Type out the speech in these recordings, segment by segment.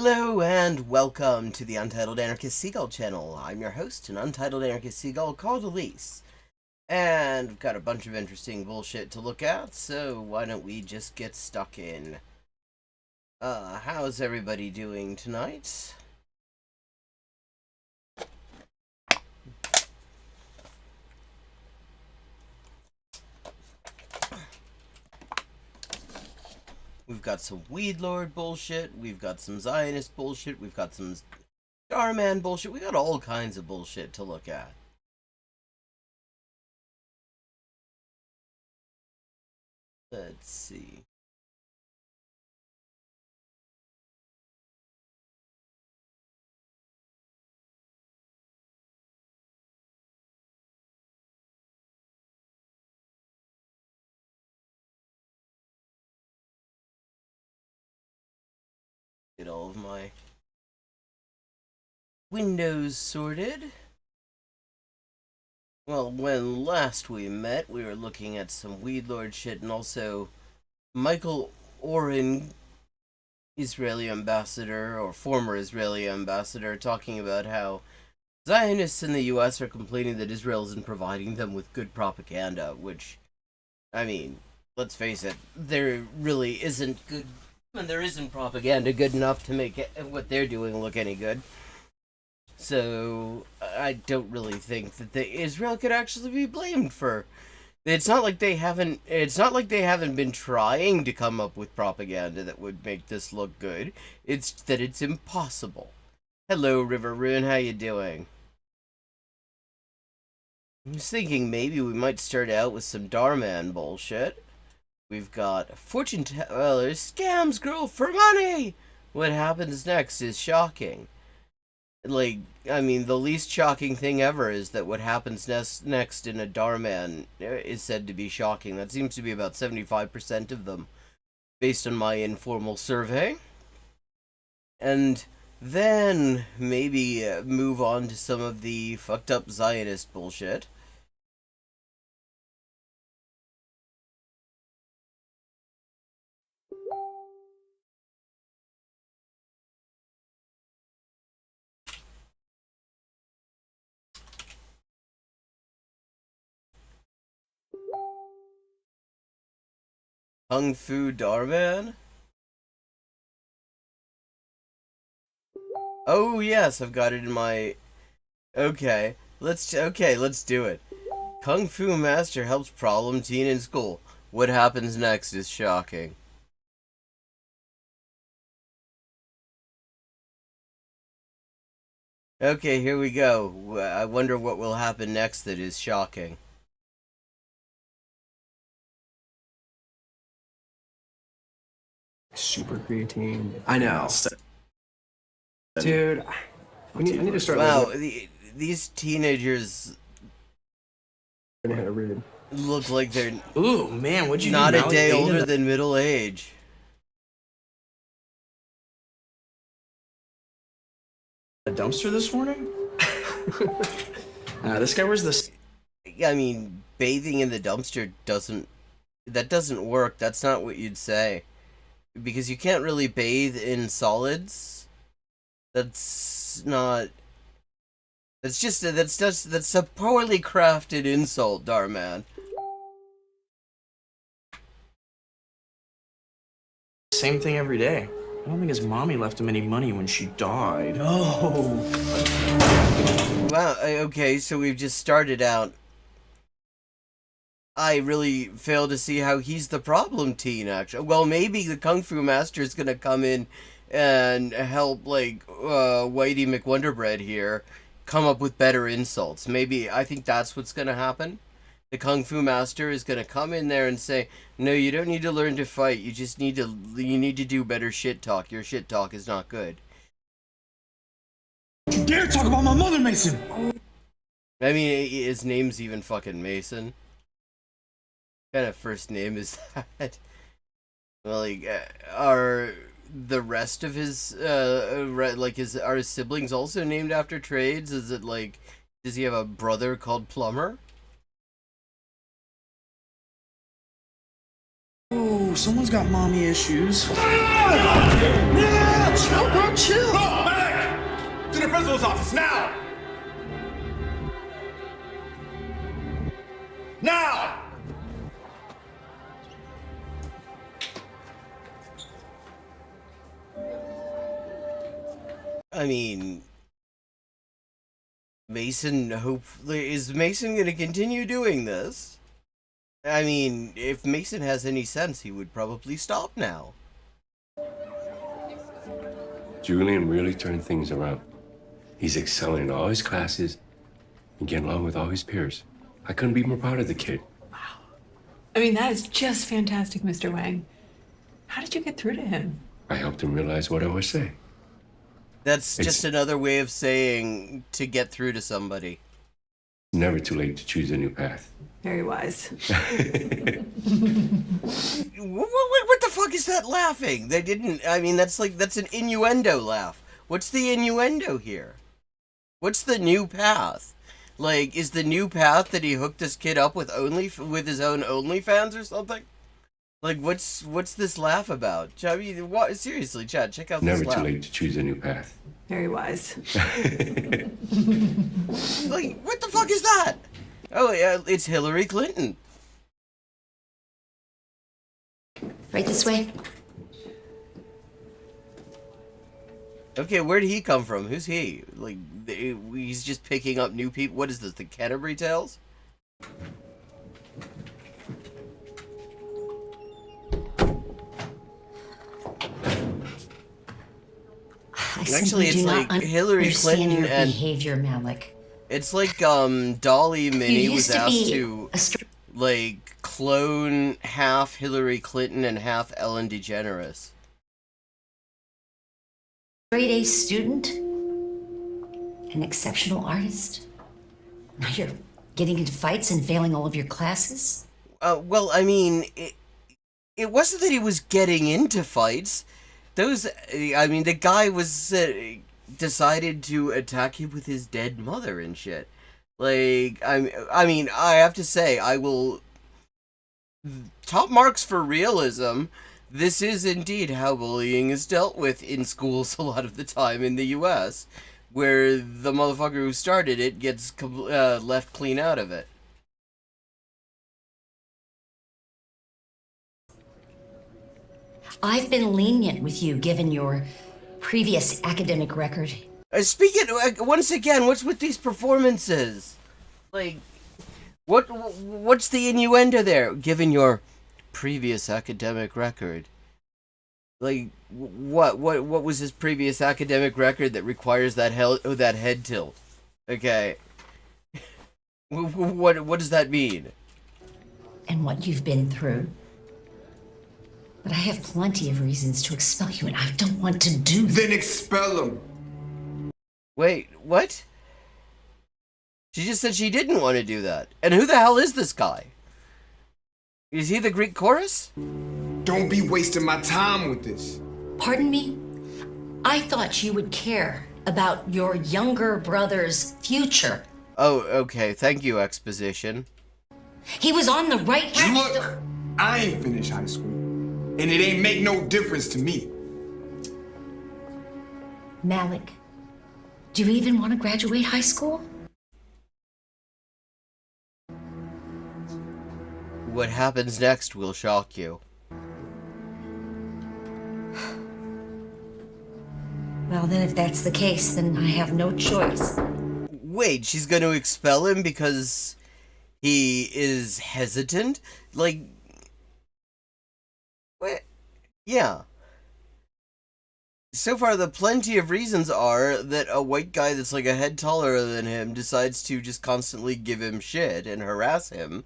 Hello and welcome to the Untitled Anarchist Seagull channel. I'm your host, an Untitled Anarchist Seagull called Elise. And we've got a bunch of interesting bullshit to look at, so why don't we just get stuck in. How's everybody doing tonight? We've got some Weed Lord bullshit, we've got some Zionist bullshit, we've got some Starman bullshit, we got all kinds of bullshit to look at. Let's see. Get all of my windows sorted. Well, when last we met, we were looking at some Weed Lord shit and also Michael Oren, Israeli ambassador, or former Israeli ambassador, talking about how Zionists in the US are complaining that Israel isn't providing them with good propaganda, which, I mean, let's face it, there really isn't good, and there isn't propaganda good enough to make what they're doing look any good. So I don't really think that Israel could actually be blamed for. It's not like they haven't. It's not like they haven't been trying to come up with propaganda that would make this look good. It's that it's impossible. Hello, River Rune. How you doing? I was thinking maybe we might start out with some Darman bullshit. We've got fortune teller scams girl for money. What happens next is shocking. Like, I mean, the least shocking thing ever is that what happens next in a Darman is said to be shocking. That seems to be about 75% of them, based on my informal survey. And then maybe move on to some of the fucked up Zionist bullshit. Kung Fu Darman? Oh yes, I've got it in my... Okay, let's do it. Kung Fu Master helps problem teen in school. What happens next is shocking. Okay, here we go. I wonder what will happen next that is shocking. Super creatine. I know. Dude, I need to start. Wow, these teenagers look like they're ooh, man, what'd you not do, a day older than middle age. A dumpster this morning? This guy wears this. I mean, bathing in the dumpster doesn't work. That's not what you'd say. Because you can't really bathe in solids. That's not... that's a poorly crafted insult, Darman. Same thing every day. I don't think his mommy left him any money when she died. Oh. Wow, okay, so we've just started out. I really fail to see how he's the problem teen, actually. Well, maybe the Kung Fu Master is gonna come in and help, like, Whitey McWonderbread here come up with better insults. Maybe, I think that's what's gonna happen. The Kung Fu Master is gonna come in there and say, no, you don't need to learn to fight, you just need to do better shit talk. Your shit talk is not good. You dare talk about my mother, Mason! I mean, his name's even fucking Mason. What kind of first name is that? Well, like, are the rest of his, are his siblings also named after trades? Is it like, does he have a brother called Plumber? Oh, someone's got mommy issues. Yeah, chill, bro, chill. Go back to the principal's office now. Now. I mean, Mason, hopefully, is Mason going to continue doing this? I mean, if Mason has any sense, he would probably stop now. Julian really turned things around. He's excelling in all his classes and getting along with all his peers. I couldn't be more proud of the kid. I mean, that is just fantastic, Mr. Wang. How did you get through to him? I helped him realize what I was saying. That's just another way of saying to get through to somebody. Never too late to choose a new path. Very wise. What the fuck is that laughing? They didn't, I mean, that's an innuendo laugh. What's the innuendo here? What's the new path? Like, is the new path that he hooked this kid up with with his own OnlyFans or something? Like, what's this laugh about? I mean, what, seriously, Chad, check out this laugh. Never too late to choose a new path. Very wise. Like, what the fuck is that? Oh, yeah, it's Hillary Clinton. Right this way? Okay, where did he come from? Who's he? Like, he's just picking up new people. What is this, the Canterbury Tales? Actually, it's like Hillary Clinton and behavior, Malik. It's like Dolly Minnie was asked to like clone half Hillary Clinton and half Ellen DeGeneres. Straight A student, an exceptional artist. Now you're getting into fights and failing all of your classes. Well, I mean, it wasn't that he was getting into fights. I mean, the guy was decided to attack him with his dead mother and shit. Like, I mean, I have to say, I will top marks for realism. This is indeed how bullying is dealt with in schools a lot of the time in the U.S., where the motherfucker who started it gets left clean out of it. I've been lenient with you given your previous academic record. Speaking once again, what's with these performances? Like, what's the innuendo there? Given your previous academic record, like what was his previous academic record that requires that head tilt? Okay, what does that mean? And what you've been through. But I have plenty of reasons to expel you, and I don't want to do that. Then expel him. Wait, what? She just said she didn't want to do that. And who the hell is this guy? Is he the Greek chorus? Don't be wasting my time with this. Pardon me? I thought you would care about your younger brother's future. Oh, okay. Thank you, exposition. He was on the right track. Look, I ain't finished high school, and it ain't make no difference to me. Malik, do you even want to graduate high school? What happens next will shock you. Well, then if that's the case, then I have no choice. Wait, she's going to expel him because he is hesitant? Like, what? Yeah. So far, the plenty of reasons are that a white guy that's like a head taller than him decides to just constantly give him shit and harass him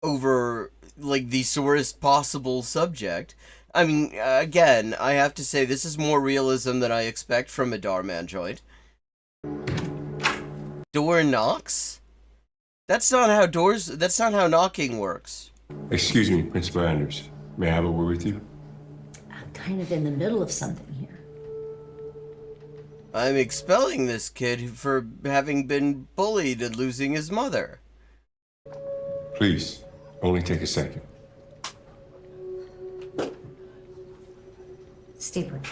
over, like, the sorest possible subject. I mean, again, I have to say, this is more realism than I expect from a Darman joint. Door knocks? That's not how knocking works. Excuse me, Principal Anders. May I have a word with you? I'm kind of in the middle of something here. I'm expelling this kid for having been bullied and losing his mother. Please, only take a second. Stay put.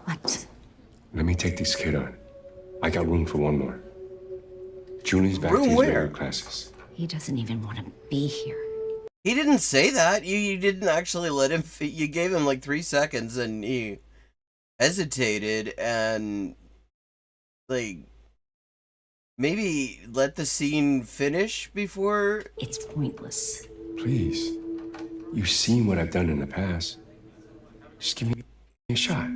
What? Let me take this kid on. I got room for one more. Julian's back Room to his where? regular classes. He doesn't even want to be here. He didn't say that. You didn't actually let him. You gave him like 3 seconds, and he hesitated, and like maybe let the scene finish before. It's pointless. Please. You've seen what I've done in the past. Just give me a shot.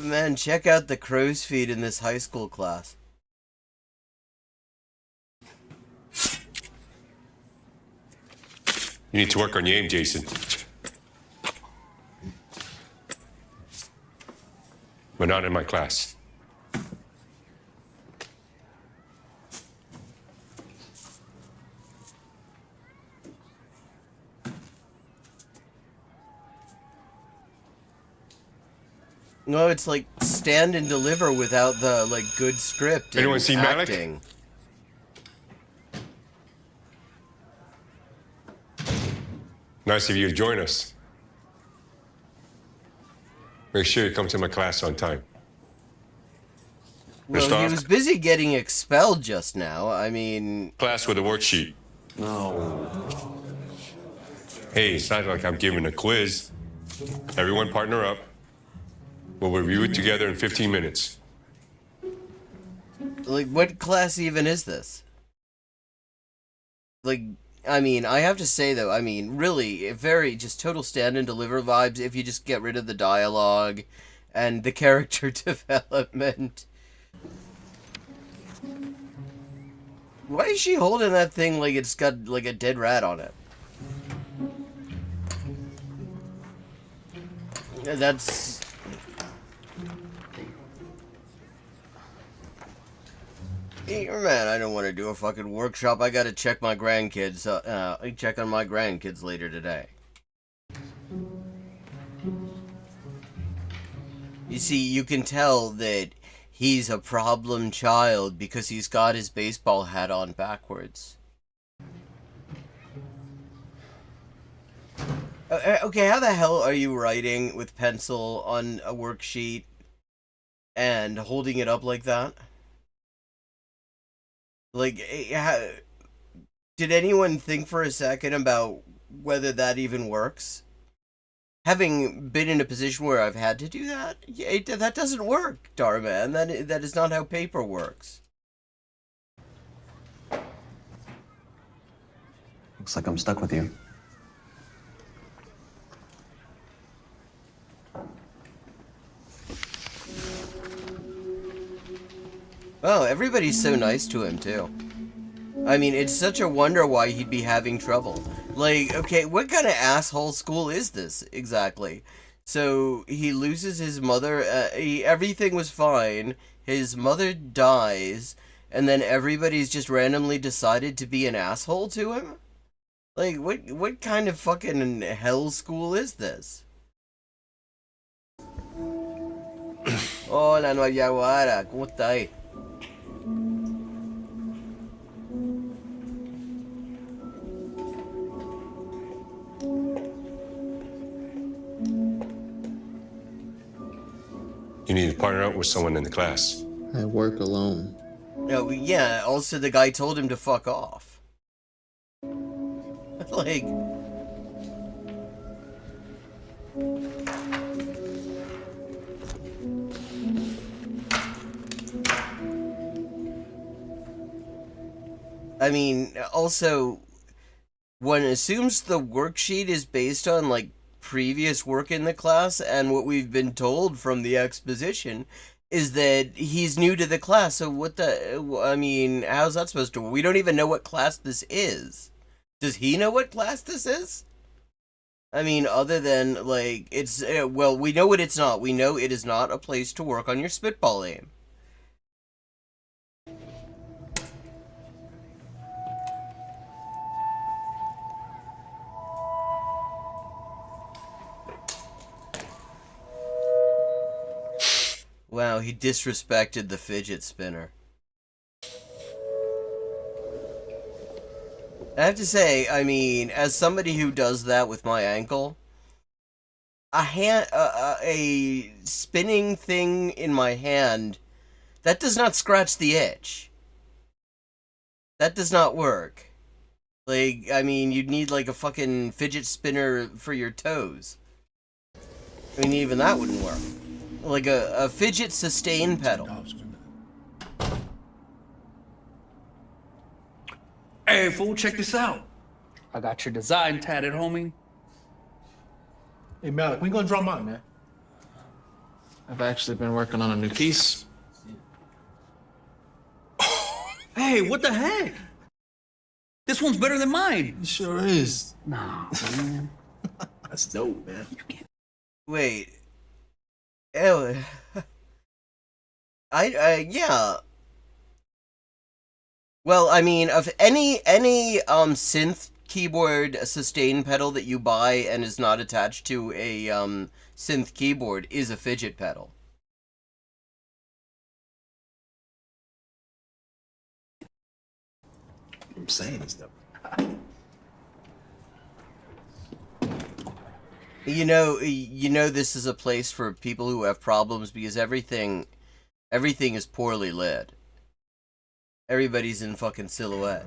Man, check out the crow's feet in this high school class. You need to work on your aim, Jason. But not in my class. No, it's like stand and deliver without the like good script. Anyone and see Malik? acting. Nice of you to join us. Make sure you come to my class on time. Well, Mr. he was busy getting expelled just now. I mean, Class with a worksheet. No. Hey, it's not like I'm giving a quiz. Everyone partner up. We'll review it together in 15 minutes. like, what class even is this? Like, I mean, I have to say though, I mean, really, very just total stand and deliver vibes if you just get rid of the dialogue and the character development. Why is she holding that thing like it's got like a dead rat on it? That's... Hey, man, I don't want to do a fucking workshop. I gotta check my grandkids. Check on my grandkids later today. You see, you can tell that he's a problem child because he's got his baseball hat on backwards. Okay, how the hell are you writing with pencil on a worksheet and holding it up like that? Like, did anyone think for a second about whether that even works? Having been in a position where I've had to do that, that doesn't work, Darman. That is not how paper works. Looks like I'm stuck with you. Oh, everybody's so nice to him, too. I mean, it's such a wonder why he'd be having trouble. Like, okay, what kind of asshole school is this, exactly? So, he loses his mother, everything was fine, his mother dies, and then everybody's just randomly decided to be an asshole to him? Like, what kind of fucking hell school is this? Hola, Nueva Yaguara, ¿cómo está ahí? You need to partner up with someone in the class. I work alone. No, yeah, also the guy told him to fuck off. Like... I mean, also, one assumes the worksheet is based on, like, previous work in the class, and what we've been told from the exposition is that he's new to the class, so what the... I mean, how's that supposed to work? We don't even know what class this is. Does he know what class this is? I mean, other than, like, it's... well, we know what it's not. We know it is not a place to work on your spitball aim. he disrespected the fidget spinner. I have to say, I mean, as somebody who does that with my ankle, a spinning thing in my hand, that does not scratch the itch. That does not work. Like, I mean, you'd need like a fucking fidget spinner for your toes. I mean, even that wouldn't work. Like a fidget sustain pedal. Hey, fool, check this out. I got your design tatted, homie. Hey, Malik, when you gonna draw mine, man? I've actually been working on a new piece. Hey, what the heck? This one's better than mine. It sure is. Nah, man. That's dope, man. Wait. Ew. Yeah. Well, I mean, of any synth keyboard sustain pedal that you buy and is not attached to a synth keyboard is a fidget pedal. I'm saying this stuff. You know, this is a place for people who have problems because everything is poorly lit. Everybody's in fucking silhouette.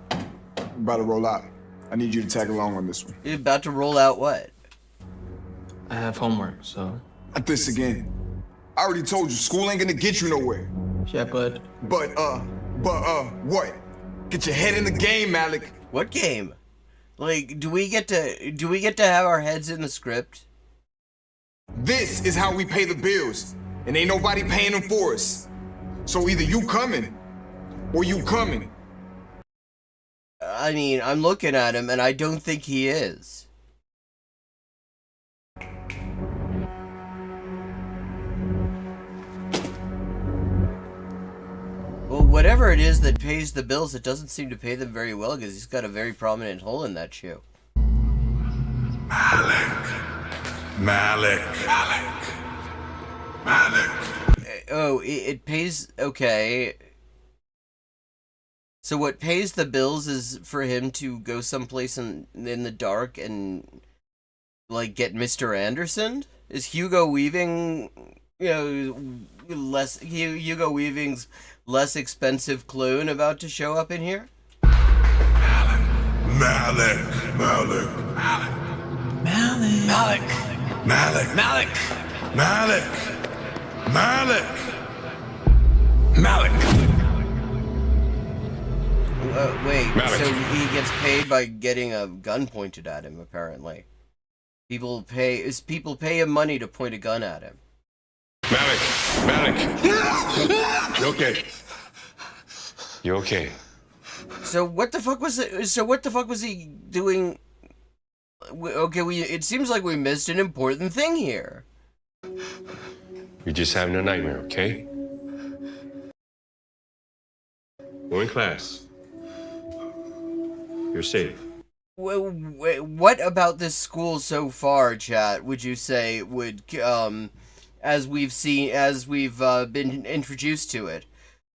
I'm about to roll out. I need you to tag along on this one. You're about to roll out what? I have homework, so. Not this again. I already told you, school ain't gonna get you nowhere. Yeah, but But what? Get your head in the game, Malik. What game? Like, do we get to have our heads in the script? This is how we pay the bills, and ain't nobody paying them for us. So either you coming, or you coming. I mean, I'm looking at him, and I don't think he is. Well, whatever it is that pays the bills, it doesn't seem to pay them very well, because he's got a very prominent hole in that shoe. Malik. Oh, it pays... Okay. So what pays the bills is for him to go someplace in the dark and, like, get Mr. Anderson? Is Hugo Weaving, Hugo Weaving's less expensive clone about to show up in here? Malik. Wait, Malik. so he gets paid by getting a gun pointed at him, apparently. People pay him money to point a gun at him. Malik. You okay? You okay? So what the fuck was it? So what the fuck was he doing? Okay, it seems like we missed an important thing here. You're just having a nightmare, okay? Go in class. You're safe. Well, what about this school so far, chat, would you say would, as we've been introduced to it,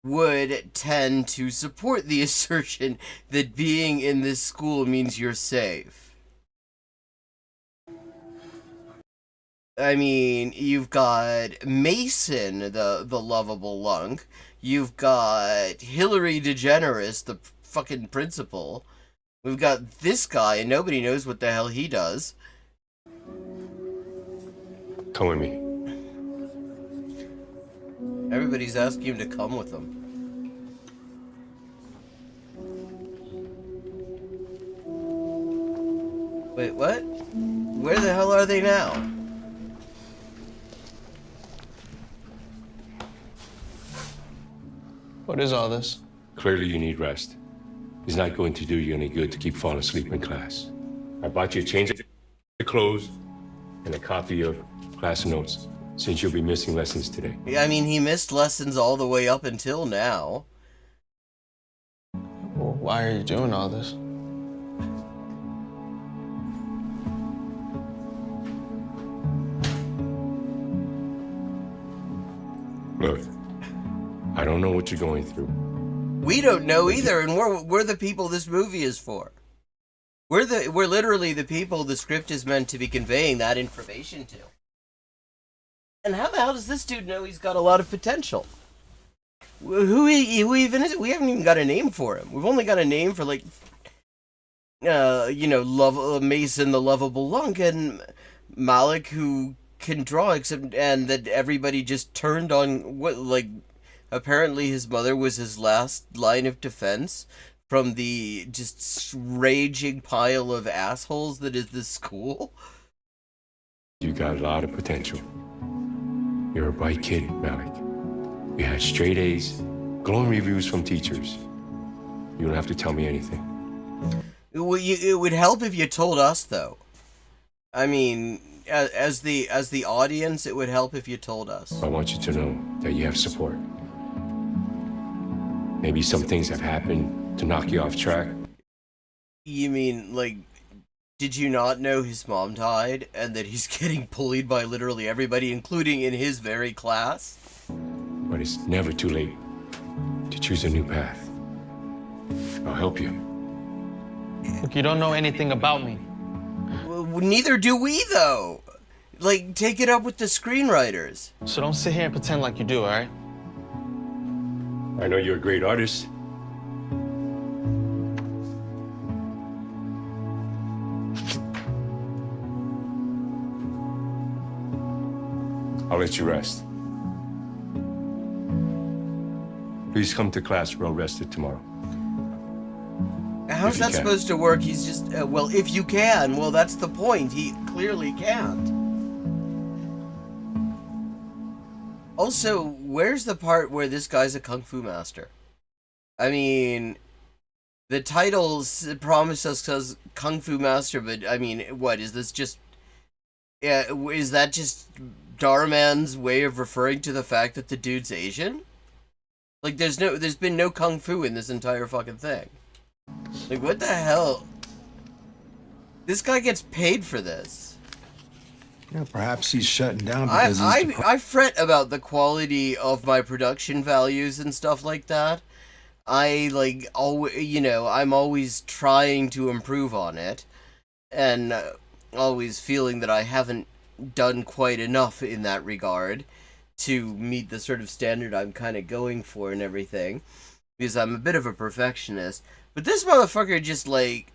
would tend to support the assertion that being in this school means you're safe? I mean, you've got Mason, the lovable lunk. You've got Hillary DeGeneres, the fucking principal. We've got this guy, and nobody knows what the hell he does. Come with me. Everybody's asking him to come with them. Wait, what? Where the hell are they now? what is all this? Clearly you need rest. It's not going to do you any good to keep falling asleep in class. I bought you a change of clothes and a copy of class notes, since you'll be missing lessons today. I mean, he missed lessons all the way up until now. Well, why are you doing all this? Look, don't know what you're going through. We don't know either, and we're the people this movie is for. We're literally the people the script is meant to be conveying that information to. And how the hell does this dude know he's got a lot of potential? Who even is it? We haven't even got a name for him. We've only got a name for, like, Mason the lovable lunk, and Malik who can draw, and that everybody just turned on what, like, apparently his mother was his last line of defense from the just raging pile of assholes that is this school. You got a lot of potential. You're a bright kid, Malik. You had straight A's, glowing reviews from teachers. You don't have to tell me anything. It would help if you told us, though. I mean, as the audience, it would help if you told us. I want you to know that you have support. Maybe some things have happened to knock you off track. You mean, like, did you not know his mom died and that he's getting bullied by literally everybody, including in his very class? But it's never too late to choose a new path. I'll help you. Look, you don't know anything about me. Well, neither do we, though. Like, take it up with the screenwriters. So don't sit here and pretend like you do, all right? I know you're a great artist. I'll let you rest. Please come to class well rested tomorrow. How's that supposed to work? He's just, well, if you can. Well, that's the point. He clearly can't. Also, where's the part where this guy's a kung fu master? I mean, the titles promise us kung fu master, but I mean, what is this just? Is that just Darman's way of referring to the fact that the dude's Asian? Like, there's been no kung fu in this entire fucking thing. Like, what the hell? This guy gets paid for this. Yeah, perhaps he's shutting down because I fret about the quality of my production values and stuff like that. I'm always trying to improve on it, and always feeling that I haven't done quite enough in that regard to meet the sort of standard I'm kind of going for and everything, because I'm a bit of a perfectionist. But this motherfucker just, like,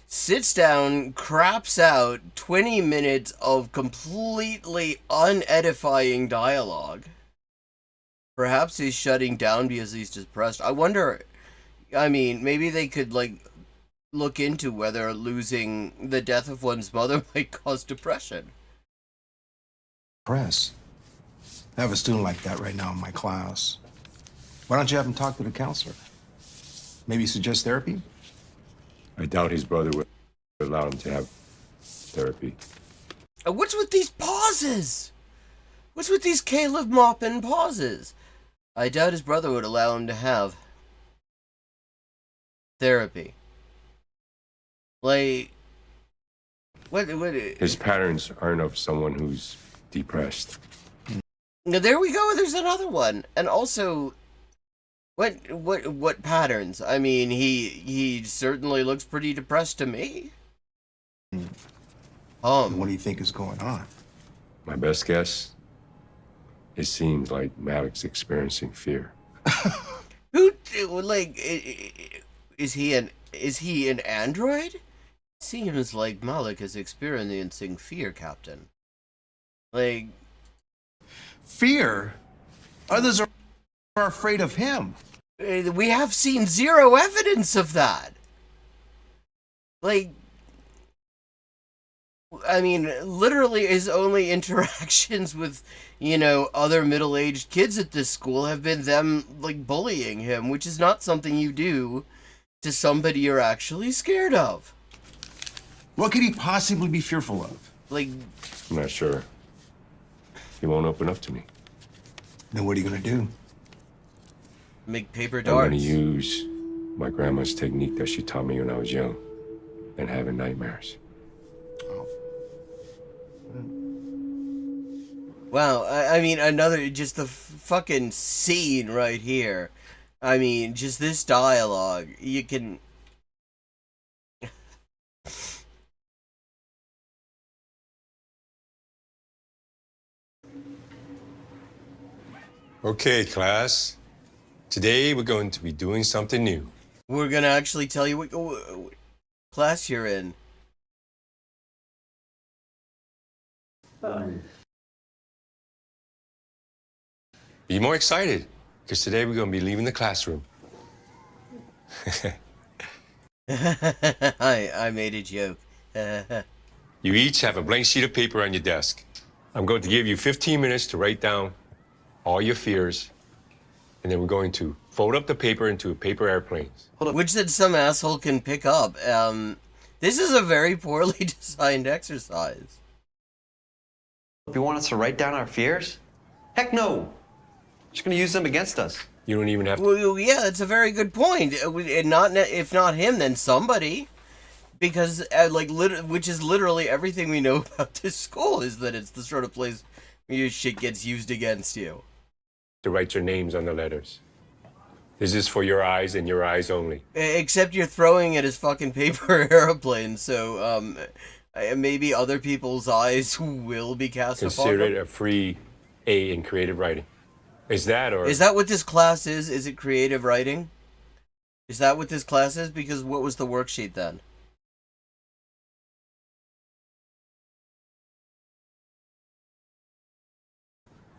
sits down, craps out 20 minutes of completely unedifying dialogue. Perhaps he's shutting down because he's depressed. I wonder, I mean, maybe they could, like, look into whether losing the death of one's mother might cause depression. press. I have a student like that right now in my class. Why don't you have him talk to the counselor? Maybe suggest therapy? I doubt his brother would allow him to have therapy. What's with these pauses? What's with these Caleb Maupin pauses? I doubt his brother would allow him to have therapy. Like, what? His patterns aren't of someone who's depressed. Now, there we go. There's another one. And also, what patterns? I mean, he certainly looks pretty depressed to me. What do you think is going on? My best guess, it seems like Malik's experiencing fear. Who, like, is he an android? Seems like Malik is experiencing fear, Captain. Like, Fear? Others are afraid of him. we have seen zero evidence of that. Like, I mean, literally his only interactions with, other middle-aged kids at this school have been them, like, bullying him, which is not something you do to somebody you're actually scared of. What could he possibly be fearful of? Like, I'm not sure. He won't open up to me. Then what are you gonna do? make paper I'm darts. gonna use my grandma's technique that she taught me when I was young and having nightmares. Wow, I mean, just the fucking scene right here. I mean, just this dialogue. You can. Okay, class. Today we're going to be doing something new. We're gonna actually tell you what class you're in. Be more excited, because today we're going to be leaving the classroom. I made a joke. You each have a blank sheet of paper on your desk. I'm going to give you 15 minutes to write down all your fears, and then we're going to fold up the paper into paper airplanes. Which then some asshole can pick up. This is a very poorly designed exercise. You want us to write down our fears? Heck no! Just gonna use them against us. You don't even have to. Well, yeah, that's a very good point. And not if not him, then somebody. Because, which is literally everything we know about this school, is that it's the sort of place where your shit gets used against you. To write your names on the letters. This is for your eyes and your eyes only. Except you're throwing it as fucking paper airplanes, so, maybe other people's eyes will be cast upon Consider them. it a free A in creative writing. Is that what this class is? Is it creative writing? Is that what this class is? Because what was the worksheet then?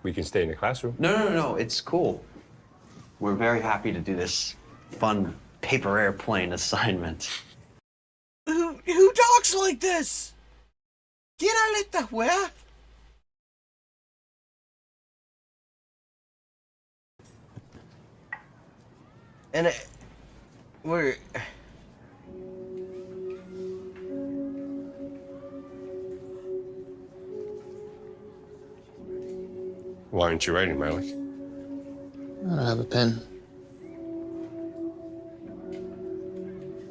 we can stay in the classroom? No, it's cool. We're very happy to do this fun paper airplane assignment. Who talks like this? Quírale esta wea. And we're... Why aren't you writing, Malik? I don't have a pen.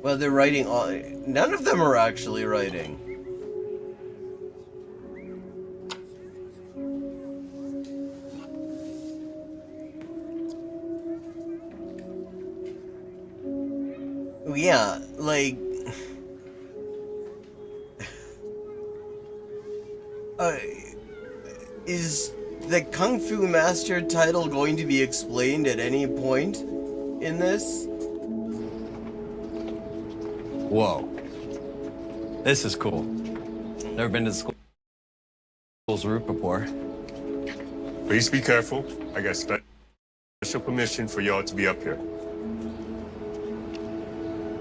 Well, they're writing all... None of them are actually writing. Yeah, like... is the Kung Fu Master title going to be explained at any point in this? Whoa. This is cool. Never been to the school's roof before. Please be careful. I got special permission for y'all to be up here.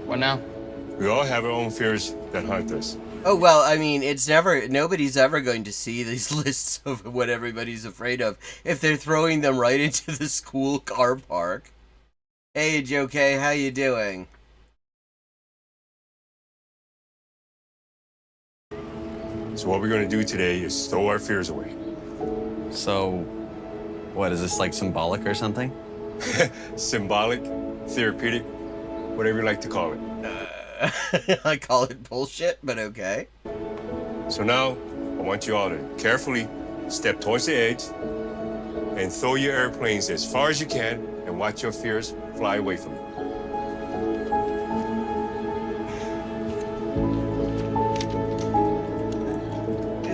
What now? We all have our own fears that haunt us. Oh, well, I mean, nobody's ever going to see these lists of what everybody's afraid of if they're throwing them right into the school car park. Hey, Joe K, how you doing? So what we're going to do today is throw our fears away. So, what, is this like symbolic or something? Symbolic, therapeutic, whatever you like to call it. I call it bullshit, but okay. So now, I want you all to carefully step towards the edge and throw your airplanes as far as you can and watch your fears fly away from you.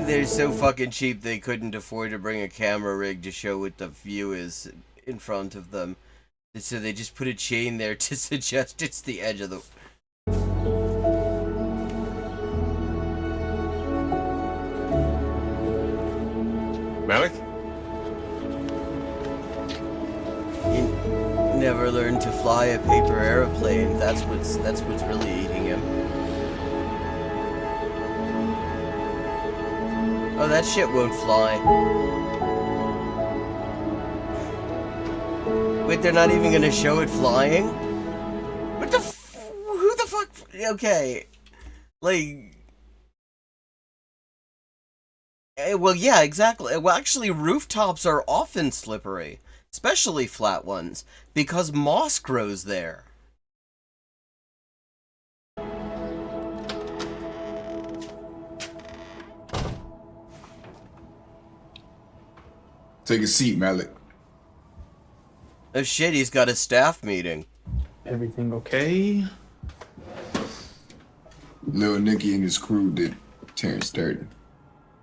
They're so fucking cheap they couldn't afford to bring a camera rig to show what the view is in front of them. So they just put a chain there to suggest it's the edge of the... Malik? He never learned to fly a paper airplane. That's what's really eating him. Oh, that shit won't fly. Wait, they're not even gonna show it flying? What the who the fuck? Okay. Like... Well, yeah, exactly. Well, actually, rooftops are often slippery. Especially flat ones. Because moss grows there. Take a seat, Malik. Oh shit, he's got a staff meeting. Everything okay? Lil Nicky and his crew did Terrence dirty.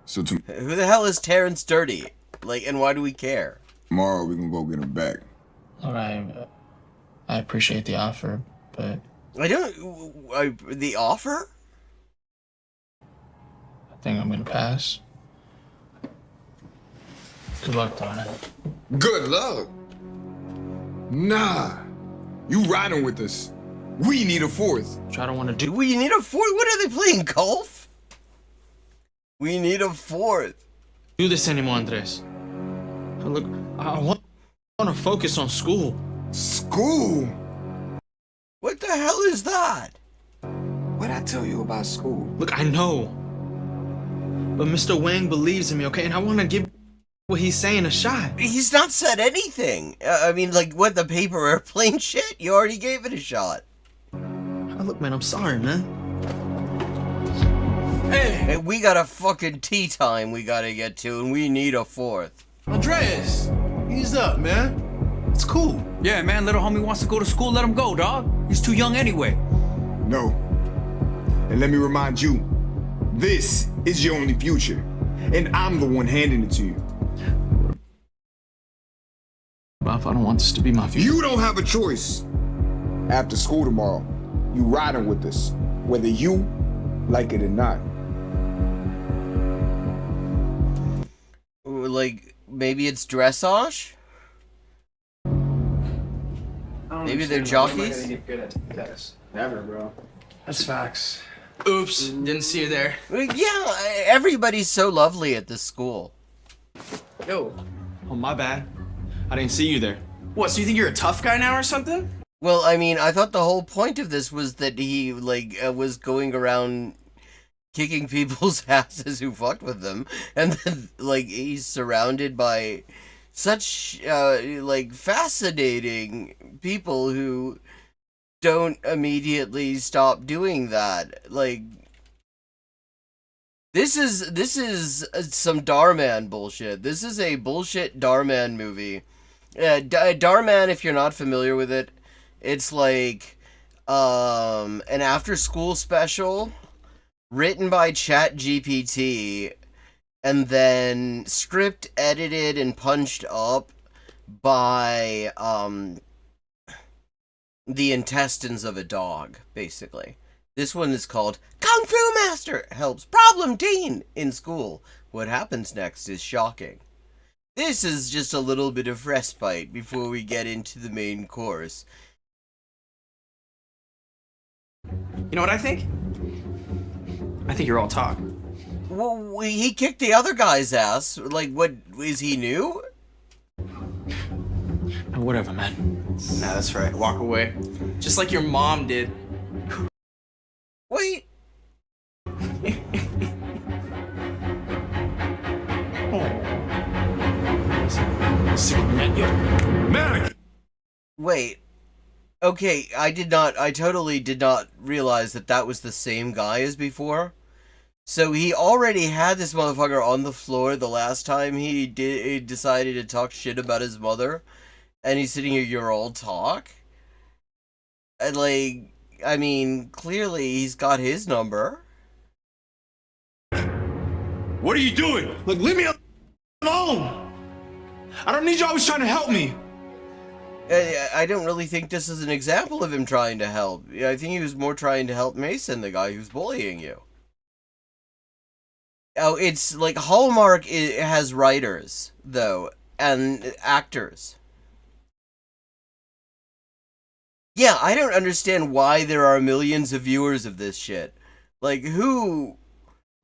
So Who the hell is Terrence Dirty? Like, and why do we care? tomorrow we gonna go get him back. All right. I appreciate the offer, but The offer? I think I'm gonna pass. Good luck, Donna. Good luck. Nah. You riding with us. We need a fourth. Which I don't want to Do do. we need a fourth? What are they playing, golf? We need a fourth. Do this anymore, Andres. Look, I want to focus on school. School? What the hell is that? What'd I tell you about school? Look, I know. But Mr. Wang believes in me, okay? And I want to give what he's saying a shot. He's not said anything. I mean, like, what, the paper airplane shit? You already gave it a shot. Look, man, I'm sorry, man. Hey, we got a fucking tea time we gotta get to, and we need a fourth. Andreas, ease up, man. It's cool. Yeah, man, little homie wants to go to school, let him go, dog. He's too young anyway. No. And let me remind you, this is your only future. And I'm the one handing it to you. Ralph, I don't want this to be my future. You don't have a choice. After school tomorrow, you riding with us, whether you like it or not. Like, maybe it's dressage? Maybe they're jockeys? Never, bro. That's facts. Oops, didn't see you there. Yeah, everybody's so lovely at this school. Yo. Oh, my bad. I didn't see you there. What, so you think you're a tough guy now or something? Well, I mean, I thought the whole point of this was that he, like, was going around kicking people's asses who fucked with them, and then, like, he's surrounded by such, like, fascinating people who don't immediately stop doing that. Like, this is some Darman bullshit. This is a bullshit Darman movie. Darman, if you're not familiar with it, it's like an after-school special written by ChatGPT and then script edited and punched up by the intestines of a dog, basically. This one is called Kung Fu Master Helps Problem Teen in School. What happens next is shocking. This is just a little bit of respite before we get into the main course. You know what I think? I think you're all talk. Well, he kicked the other guy's ass. Like, what, is he new? Whatever, man. Nah, that's right. Walk away. Just like your mom did. Wait. Malik! Wait. Okay, I totally did not realize that that was the same guy as before. So he already had this motherfucker on the floor the last time he decided to talk shit about his mother. And he's sitting here, you're all talk? And like, I mean, clearly he's got his number. What are you doing? Look, leave me alone! I don't need you always trying to help me! I don't really think this is an example of him trying to help. I think he was more trying to help Mason, the guy who's bullying you. Oh, it's like Hallmark has writers, though, and actors. Yeah, I don't understand why there are millions of viewers of this shit. Like, who...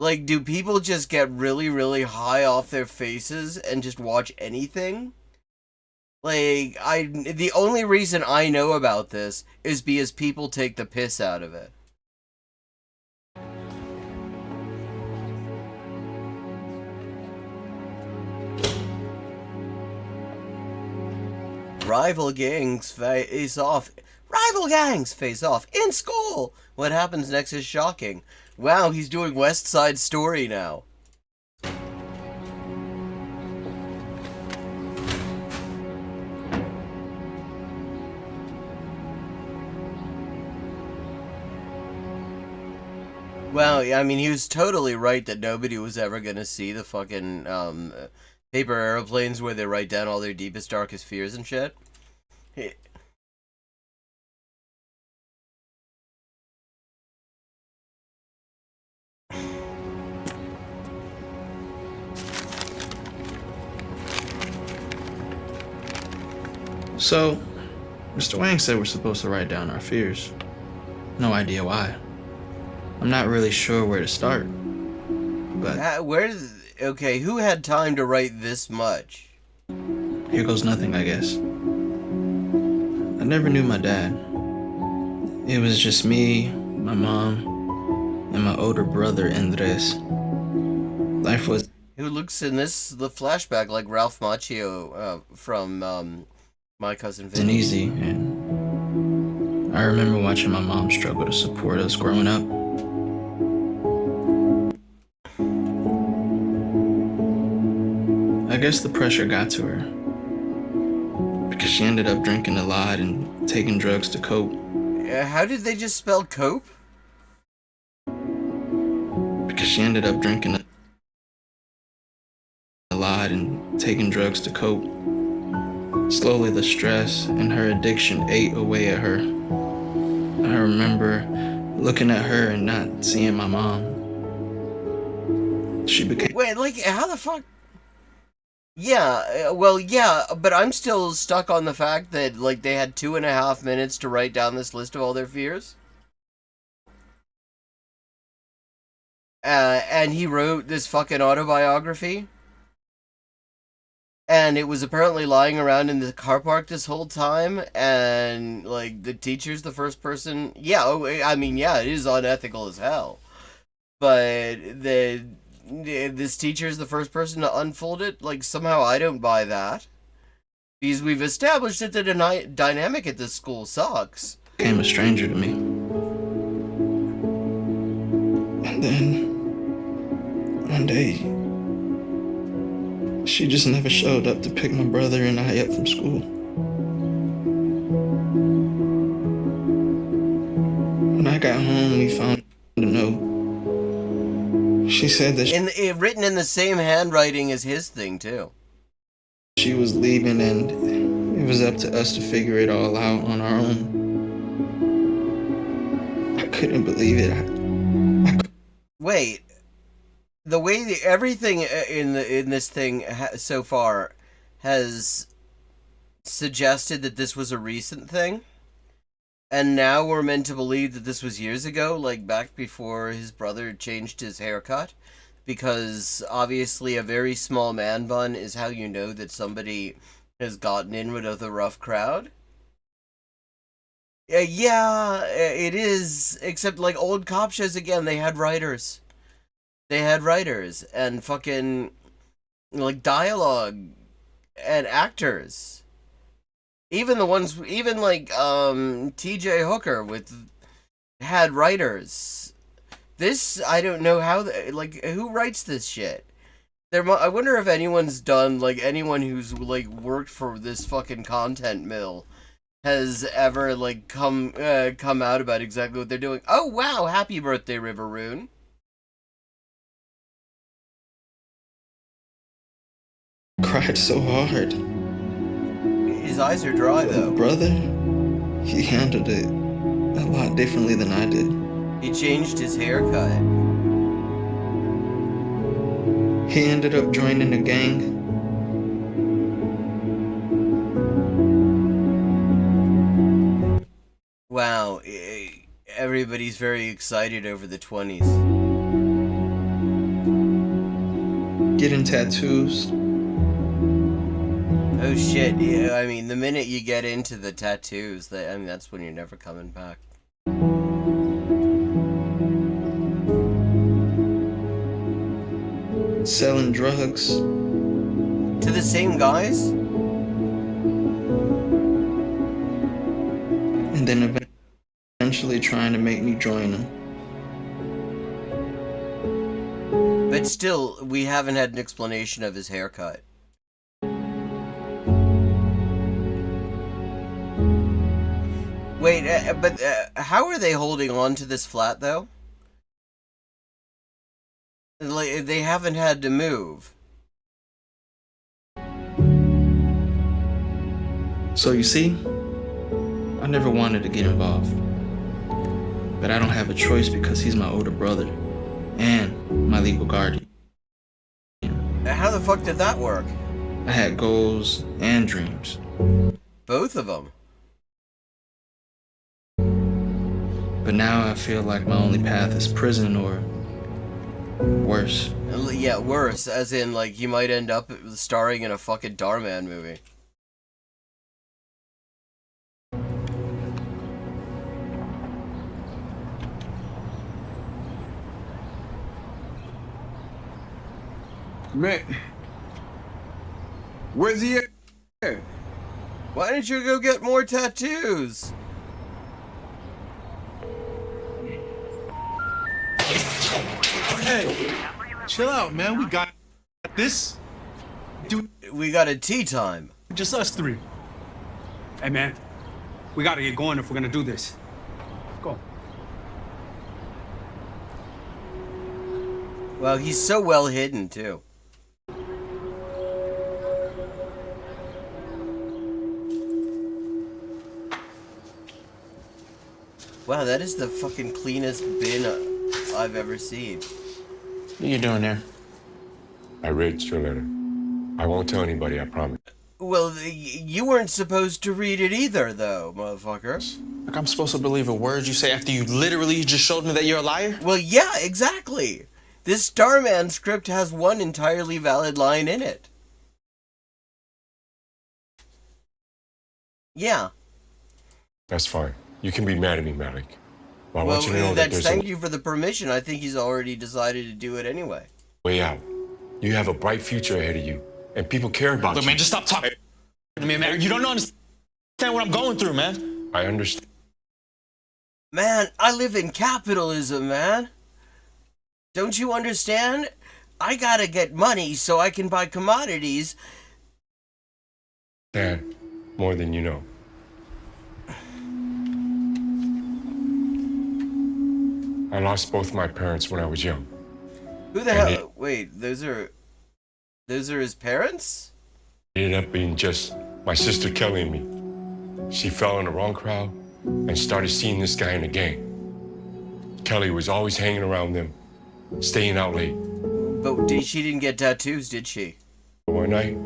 Like, do people just get really, really high off their faces and just watch anything? Like, the only reason I know about this is because people take the piss out of it. Rival gangs face off. Rival gangs face off in school. What happens next is shocking. Wow, he's doing West Side Story now. Well, yeah, I mean, he was totally right that nobody was ever gonna see the fucking paper airplanes where they write down all their deepest, darkest fears and shit. So, Mr. Wang said we're supposed to write down our fears. No idea why. I'm not really sure where to start. But Okay, who had time to write this much? here goes nothing, I guess. I never knew my dad. It was just me, my mom, and my older brother, Andres. Life was... Who looks in the flashback like Ralph Macchio from My Cousin Vinny. Easy, and I remember watching my mom struggle to support us growing up. I guess the pressure got to her because she ended up drinking a lot and taking drugs to cope. How did they just spell cope? Because she ended up drinking a lot and taking drugs to cope. Slowly, the stress and her addiction ate away at her. I remember looking at her and not seeing my mom. She became... Wait, like, how the fuck? Yeah, well, yeah, but I'm still stuck on the fact that, like, they had 2.5 minutes to write down this list of all their fears. And he wrote this fucking autobiography. And it was apparently lying around in the car park this whole time, and, like, the teacher's the first person... Yeah, I mean, yeah, it is unethical as hell. But this teacher's the first person to unfold it? Like, somehow I don't buy that. Because we've established that the dynamic at this school sucks. Became a stranger to me. And then, one day, she just never showed up to pick my brother and I up from school. When I got home, we found a note. She said that written in the same handwriting as his thing, too. She was leaving and it was up to us to figure it all out on our own. I couldn't believe it. Wait. The way everything in this thing so far has suggested that this was a recent thing, and now we're meant to believe that this was years ago, like back before his brother changed his haircut, because obviously a very small man bun is how you know that somebody has gotten in with a rough crowd. Yeah, it is, except like old cop shows again, they had writers. They had writers and fucking, like, dialogue and actors. Even the ones, even like, T.J. Hooker had writers. This, I don't know how, like, who writes this shit? I wonder if anyone's done, like, anyone who's, like, worked for this fucking content mill has ever, like, come out about exactly what they're doing. Oh, wow, happy birthday, Riveroon. Cried so hard. His eyes are dry, though. Brother, he handled it a lot differently than I did. He changed his haircut. He ended up joining a gang. Wow, everybody's very excited over the 20s. Getting tattoos. Oh shit, yeah, I mean, the minute you get into the tattoos, that's when you're never coming back. Selling drugs. To the same guys? And then eventually trying to make me join them. But still, we haven't had an explanation of his haircut. Wait, but how are they holding on to this flat, though? Like, they haven't had to move. So you see, I never wanted to get involved. But I don't have a choice because he's my older brother and my legal guardian. How the fuck did that work? I had goals and dreams. Both of them. But now I feel like my only path is prison or worse. Yeah, worse, as in, like, he might end up starring in a fucking Darman movie. Man, where's he at? Why didn't you go get more tattoos? Hey, chill out, man. We got this. Dude, we got a tea time. Just us three. Hey, man. We gotta get going if we're gonna do this. Go. Well, he's so well hidden, too. Wow, that is the fucking cleanest bin I've ever seen. What are you doing there? I read your letter. I won't tell anybody, I promise. Well, you weren't supposed to read it either, though, motherfucker. Like I'm supposed to believe a word you say after you literally just showed me that you're a liar? Well, yeah, exactly. This Starman script has one entirely valid line in it. Yeah. That's fine. You can be mad at me, Malik. But I Well, want you to know that there's thank you for the permission. I think he's already decided to do it anyway. a way out. You have a bright future ahead of you, and people care about you. Look, man, just stop talking to me, man. You don't understand what I'm going through, man. I understand. Man, I live in capitalism, man. Don't you understand? I gotta get money so I can buy commodities. Dan, more than you know. I lost both my parents when I was young. Who the hell? Wait, those are his parents? It ended up being just my sister Kelly and me. She fell in the wrong crowd and started seeing this guy in the gang. Kelly was always hanging around them, staying out late. But she didn't get tattoos, did she? But one night,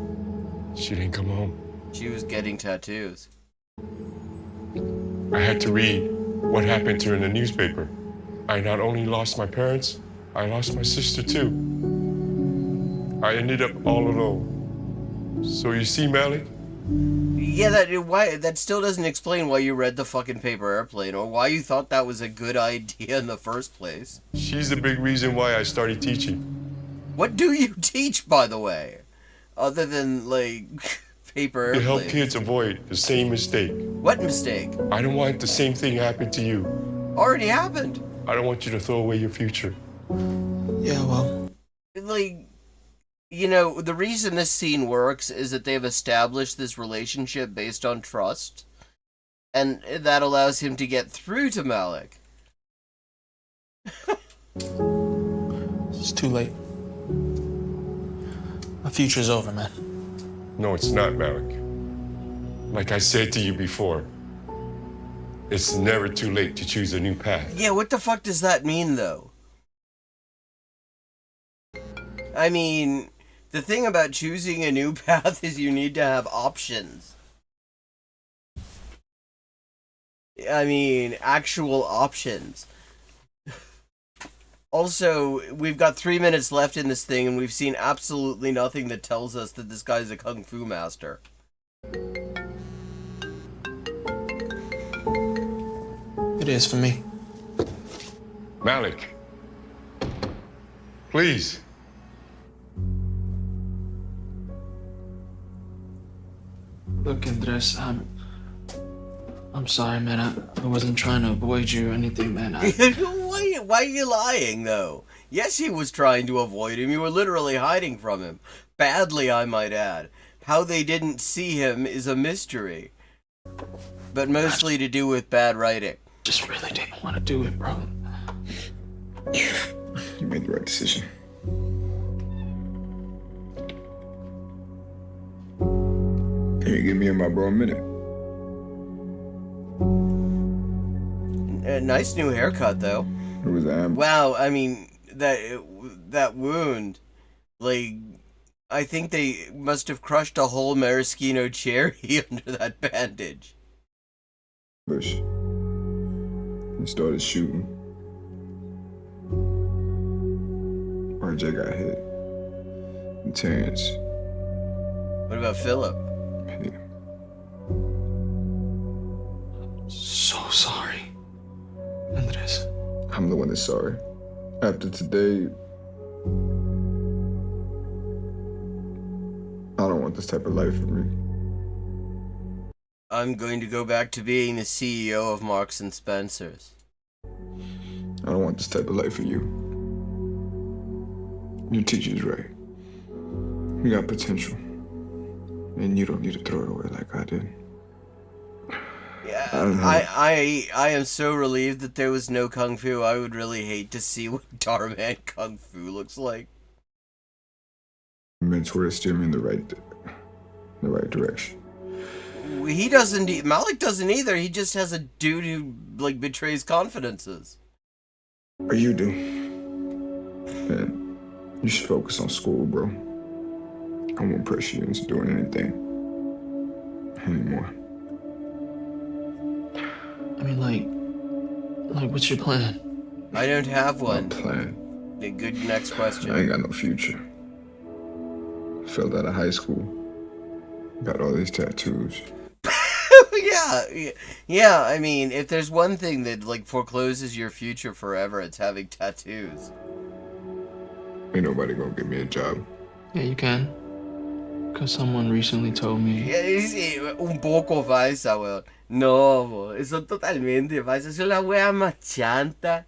she didn't come home. She was getting tattoos. I had to read what happened to her in the newspaper. I not only lost my parents, I lost my sister too. I ended up all alone. So you see, Malik? Yeah, that still doesn't explain why you read the fucking paper airplane or why you thought that was a good idea in the first place. She's the big reason why I started teaching. What do you teach, by the way? Other than, like, paper airplanes. To help kids avoid the same mistake. What mistake? I don't want the same thing happen to you. Already happened. I don't want you to throw away your future. Yeah, well. Like, you know, the reason this scene works is that they've established this relationship based on trust. And that allows him to get through to Malik. It's too late. My future's over, man. No, it's not, Malik. Like I said to you before, it's never too late to choose a new path. Yeah, what the fuck does that mean, though? I mean, the thing about choosing a new path is you need to have options. I mean, actual options. Also, we've got 3 minutes left in this thing, and we've seen absolutely nothing that tells us that this guy's a kung fu master. It is for me. Malik, please. Look, Andres, I'm sorry, man. I wasn't trying to avoid you or anything, man. Why are you lying, though? Yes, he was trying to avoid him. You were literally hiding from him. Badly, I might add. How they didn't see him is a mystery. But mostly to do with bad writing. Just really didn't want to do it, bro. You made the right decision. Can you give me and my bro a minute? A nice new haircut, though. It was an Wow, I mean, that wound, like, I think they must have crushed a whole maraschino cherry under that bandage. ambush. He started shooting. RJ got hit. And Terrence. What about Philip? Hit. So sorry, Andres. I'm the one that's sorry. After today, I don't want this type of life for me. I'm going to go back to being the CEO of Marks and Spencer's. I don't want this type of life for you. Your teacher's right. You got potential. And you don't need to throw it away like I did. Yeah, I don't know. I am so relieved that there was no Kung Fu. I would really hate to see what Darman Kung Fu looks like. Mentor to steer me in the right direction. He doesn't, Malik doesn't either. He just has a dude who, like, betrays confidences. Or you do. And you should focus on school, bro. I won't pressure you into doing anything anymore. I mean, like, what's your plan? I don't have My one. plan. A good next I question. ain't got no future. Failed out of high school. Got all these tattoos. Yeah, I mean, if there's one thing that, like, forecloses your future forever, it's having tattoos. Ain't nobody gonna give me a job. Yeah, you can. Because someone recently told me. Sí, un poco falsa, weón. No, bo, eso totalmente falsa. Son las weas más chantas.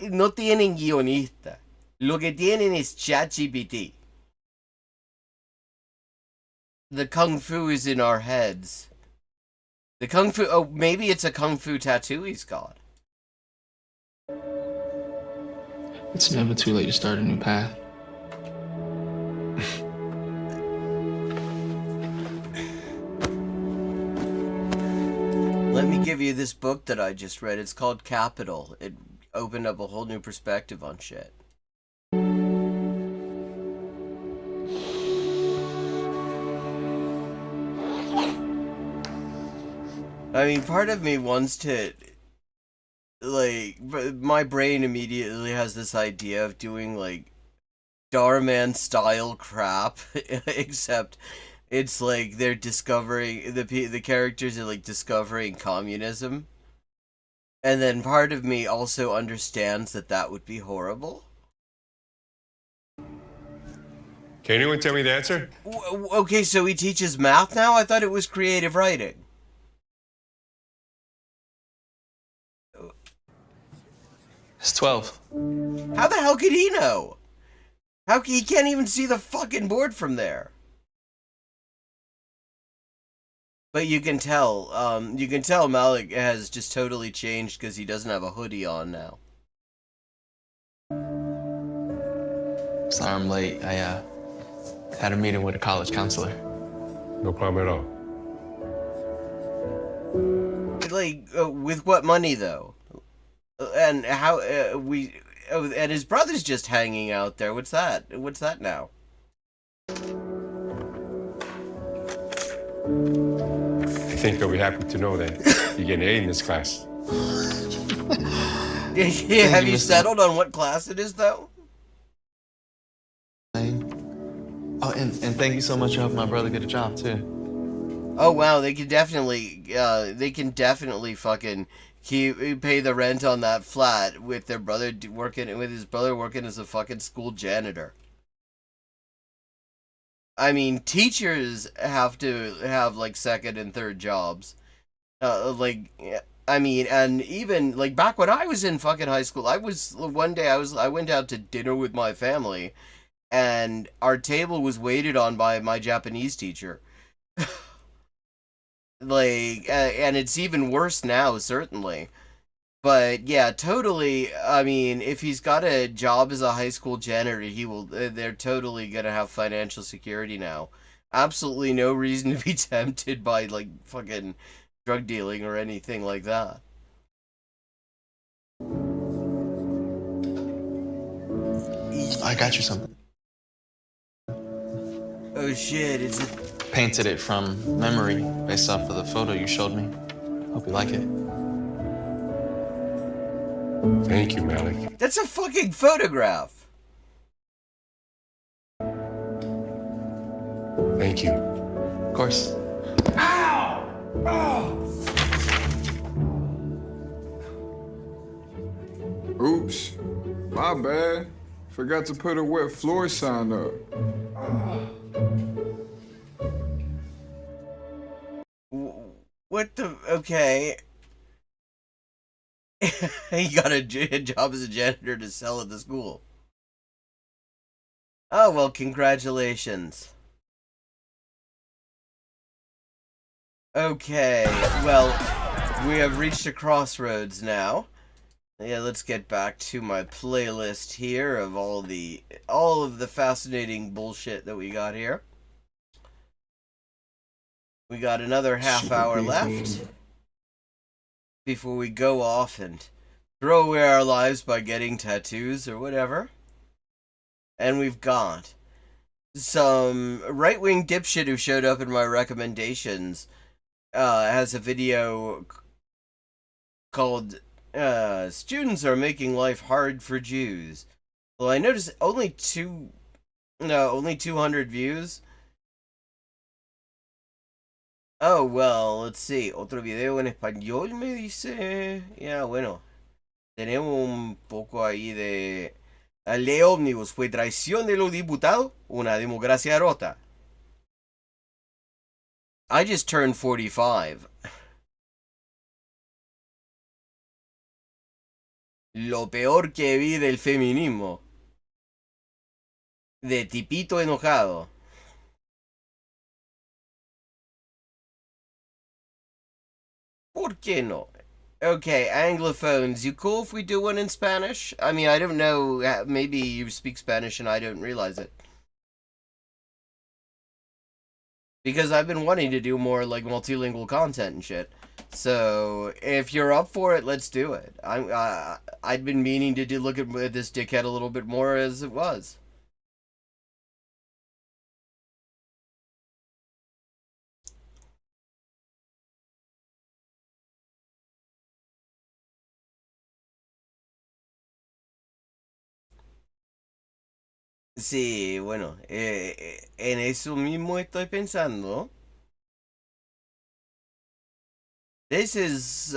No tienen guionista. Lo que tienen es ChatGPT. The Kung Fu is in our heads. The Kung Fu... Oh, maybe it's a Kung Fu tattoo he's got. It's never too late to start a new path. Let me give you this book that I just read. It's called Capital. It opened up a whole new perspective on shit. I mean, part of me wants to, like, my brain immediately has this idea of doing, like, Starman style crap, except it's like they're discovering, the characters are, like, discovering communism. And then part of me also understands that that would be horrible. Can anyone tell me the answer? Okay, so he teaches math now? I thought it was creative writing. It's 12. How the hell could he know? He can't even see the fucking board from there. But you can tell Malik has just totally changed because he doesn't have a hoodie on now. Sorry I'm late. I had a meeting with a college counselor. No problem at all. Like, with what money though? And how and his brother's just hanging out there. What's that? What's that now? I think they'll be happy to know that you get an A in this class. Yeah, have you settled on what class it is though? Oh, and thank you so much for helping my brother get a job too. Oh wow, they can definitely fucking pay the rent on that flat with their brother working as a fucking school janitor. I mean, teachers have to have like second and third jobs. I mean, and even like back when I was in fucking high school, I went out to dinner with my family, and our table was waited on by my Japanese teacher. And it's even worse now, certainly. But yeah, totally. I mean, if he's got a job as a high school janitor, he will. They're totally gonna have financial security now. Absolutely no reason to be tempted by like fucking drug dealing or anything like that. I got you something. Oh shit! Is it? Painted it from memory based off of the photo you showed me. Hope you like it. Thank you, Malik. That's a fucking photograph. Thank you. Of course. Oops. My bad. Forgot to put a wet floor sign up. What the? Okay. He got a job as a janitor to sell at the school. Oh, well, congratulations. Okay, well, we have reached a crossroads now. Yeah, let's get back to my playlist here of all of the fascinating bullshit that we got here. We got another half hour left before we go off and throw away our lives by getting tattoos or whatever. And we've got some right-wing dipshit who showed up in my recommendations. Has a video called Students Are Making Life Hard for Jews. Well, I noticed only 200 views. Oh, well, let's see. Otro video en español me dice. Ya, bueno. Tenemos un poco ahí de. Ley Omnibus fue traición de los diputados, una democracia rota. I just turned 45. Lo peor que vi del feminismo. De tipito enojado. ¿Por qué no? Okay, Anglophones, you cool if we do one in Spanish? I mean, I don't know, maybe you speak Spanish and I don't realize it. Because I've been wanting to do more, like, multilingual content and shit. So, if you're up for it, let's do it. I'd been meaning to look at this dickhead a little bit more as it was. Sí, bueno, en eso mismo estoy pensando. This is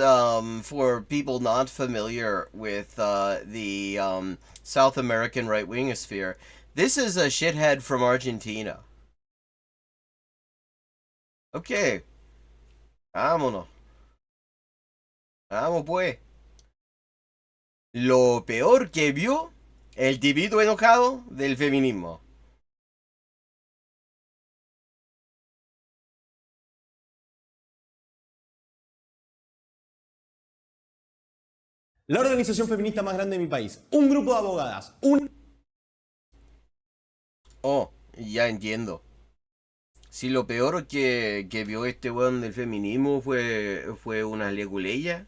for people not familiar with the South American right-wing sphere. This is a shithead from Argentina. Okay. Vámonos. Vamos pues. Lo peor que vio el tipito enojado del feminismo. La organización feminista más grande de mi país. Un grupo de abogadas. Oh, ya entiendo. Si lo peor que vio este weón del feminismo fue una leguleya.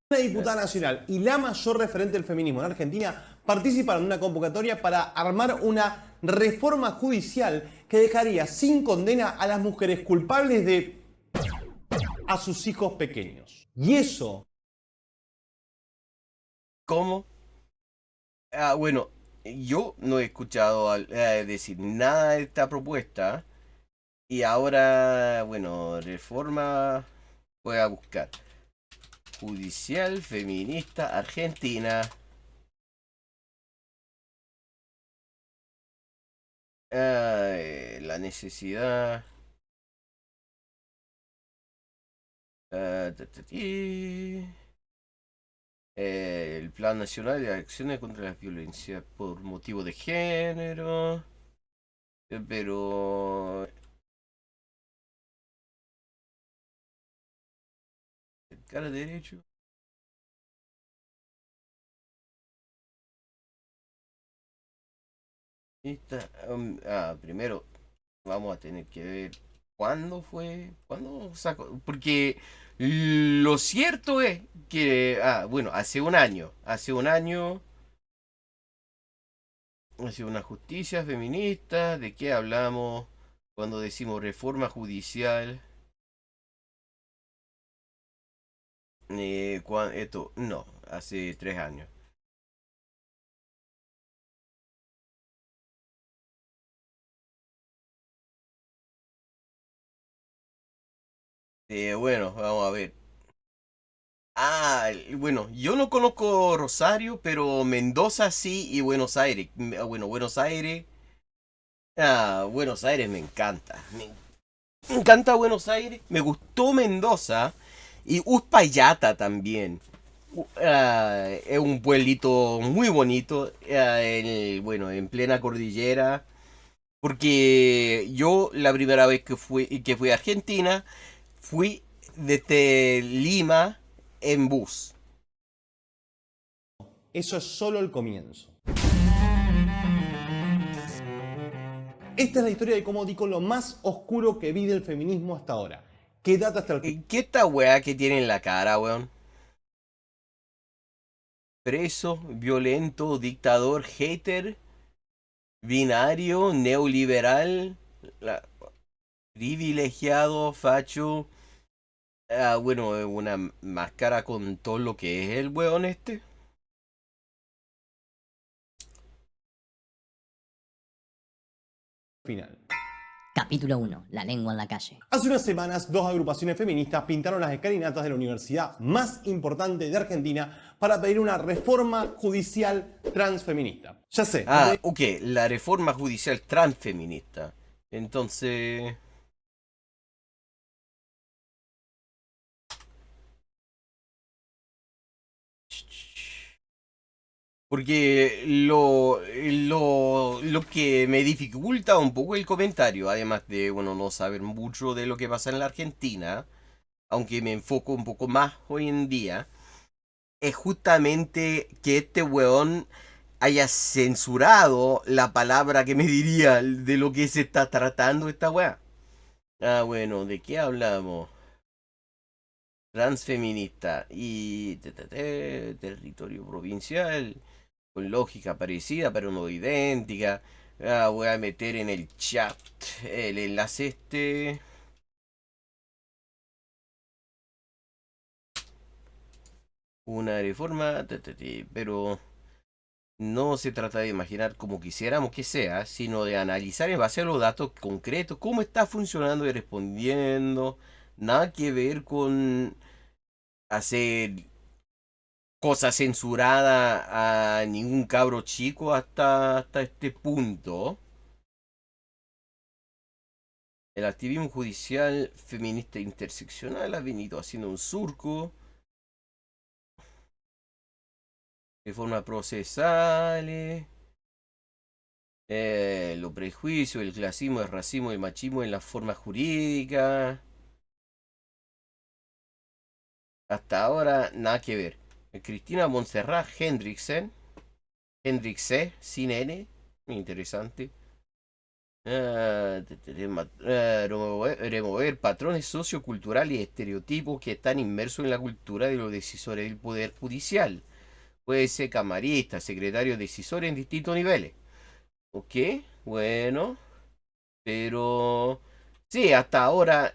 Una diputada nacional y la mayor referente del feminismo en Argentina participaron en una convocatoria para armar una reforma judicial que dejaría sin condena a las mujeres culpables de a sus hijos pequeños. Y eso... ¿Cómo? Bueno, yo no he escuchado decir nada de esta propuesta. Y ahora, bueno, reforma. Voy a buscar. Judicial Feminista Argentina. La necesidad. El Plan Nacional de Acciones contra la Violencia por motivo de género. Pero... cara derecho. Primero vamos a tener que ver cuándo fue, cuándo sacó, porque lo cierto es que, bueno, hace un año, hace una justicia feminista. ¿De qué hablamos cuando decimos reforma judicial? Esto, no, hace 3 años. Bueno, vamos a ver. Bueno, yo no conozco Rosario, pero Mendoza sí, y Buenos Aires. Bueno, Buenos Aires. Buenos Aires me encanta. Me encanta Buenos Aires. Me gustó Mendoza y Uspallata también. Es un pueblito muy bonito, bueno, en plena cordillera. Porque yo la primera vez que fui a Argentina, fui desde Lima en bus. Eso es solo el comienzo. Esta es la historia de cómo di con lo más oscuro que vi del feminismo hasta ahora. Que data hasta el fin. ¿Qué esta weá que tiene en la cara, weón? Preso, violento, dictador, hater, binario, neoliberal, privilegiado, facho. Bueno, una máscara con todo lo que es el weón este. Final. Capítulo 1. La lengua en la calle. Hace unas semanas, dos agrupaciones feministas pintaron las escalinatas de la universidad más importante de Argentina para pedir una reforma judicial transfeminista. Ya sé. Ok, la reforma judicial transfeminista. Entonces... Porque lo que me dificulta un poco el comentario, además de, bueno, no saber mucho de lo que pasa en la Argentina, aunque me enfoco un poco más hoy en día, es justamente que este weón haya censurado la palabra que me diría de lo que se está tratando esta weá. Bueno, ¿de qué hablamos? Transfeminista y territorio provincial, con lógica parecida pero no idéntica. Voy a meter en el chat el enlace este. Una reforma, pero no se trata de imaginar como quisiéramos que sea, sino de analizar en base a los datos concretos cómo está funcionando y respondiendo. Nada que ver con hacer cosa censurada a ningún cabro chico hasta este punto. El activismo judicial feminista interseccional ha venido haciendo un surco. Reforma procesales. Los prejuicios, el clasismo, el racismo, el machismo en la forma jurídica. Hasta ahora, nada que ver. Cristina Montserrat Hendrickse, sin N, muy interesante. Remover patrones socioculturales y estereotipos que están inmersos en la cultura de los decisores del Poder Judicial. Puede ser camarista, secretario decisor en distintos niveles. Ok, bueno. Pero... sí, hasta ahora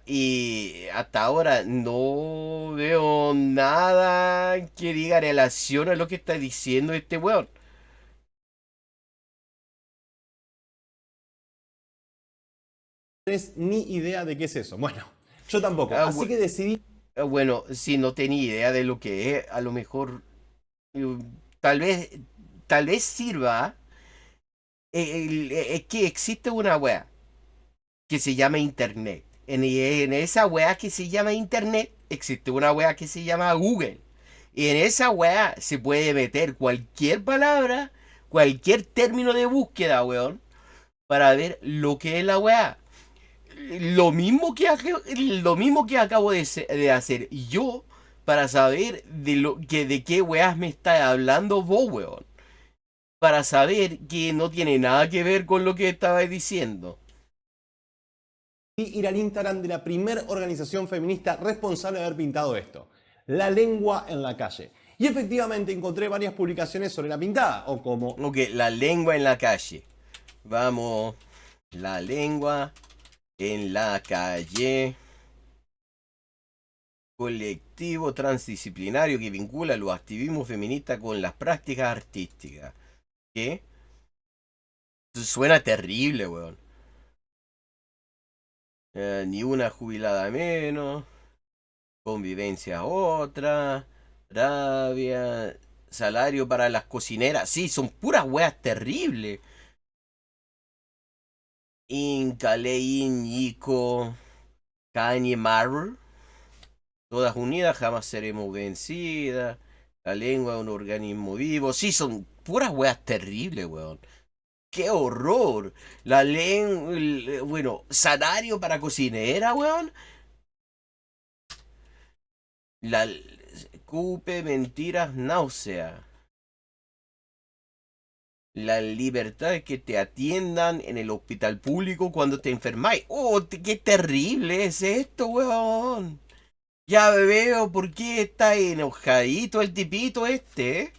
no veo nada que diga relación a lo que está diciendo este weón. No tienes ni idea de qué es eso. Bueno, yo tampoco. Así que decidí... Bueno, si no tenía idea de lo que es, a lo mejor tal vez sirva. Es que existe una wea que se llama internet. En esa wea que se llama internet existe una wea que se llama Google. Y en esa wea se puede meter cualquier palabra, cualquier término de búsqueda, weón, para ver lo que es la wea. Lo mismo que acabo de hacer yo para saber de qué weas me está hablando vos, weón. para saber que no tiene nada que ver con lo que estaba diciendo. Y ir al Instagram de la primera organización feminista responsable de haber pintado esto. La lengua en la calle. Y efectivamente encontré varias publicaciones sobre la pintada, o como... Ok, la lengua en la calle. Vamos, la lengua en la calle. Colectivo transdisciplinario que vincula los activismos feministas con las prácticas artísticas. ¿Qué? Suena terrible, weón. Ni una jubilada menos. Convivencia otra. Rabia. Salario para las cocineras. Sí, son puras weas terribles. Incalein, Ico, Kanye Marr. Todas unidas jamás seremos vencidas. La lengua es un organismo vivo. Sí, son puras weas terribles, weón. ¡Qué horror! La lengua... Bueno, salario para cocinera, weón. La... Cupe, mentiras, náusea. La libertad es que te atiendan en el hospital público cuando te enfermáis. ¡Oh, qué terrible es esto, weón! Ya veo por qué está enojadito el tipito este, ¿eh?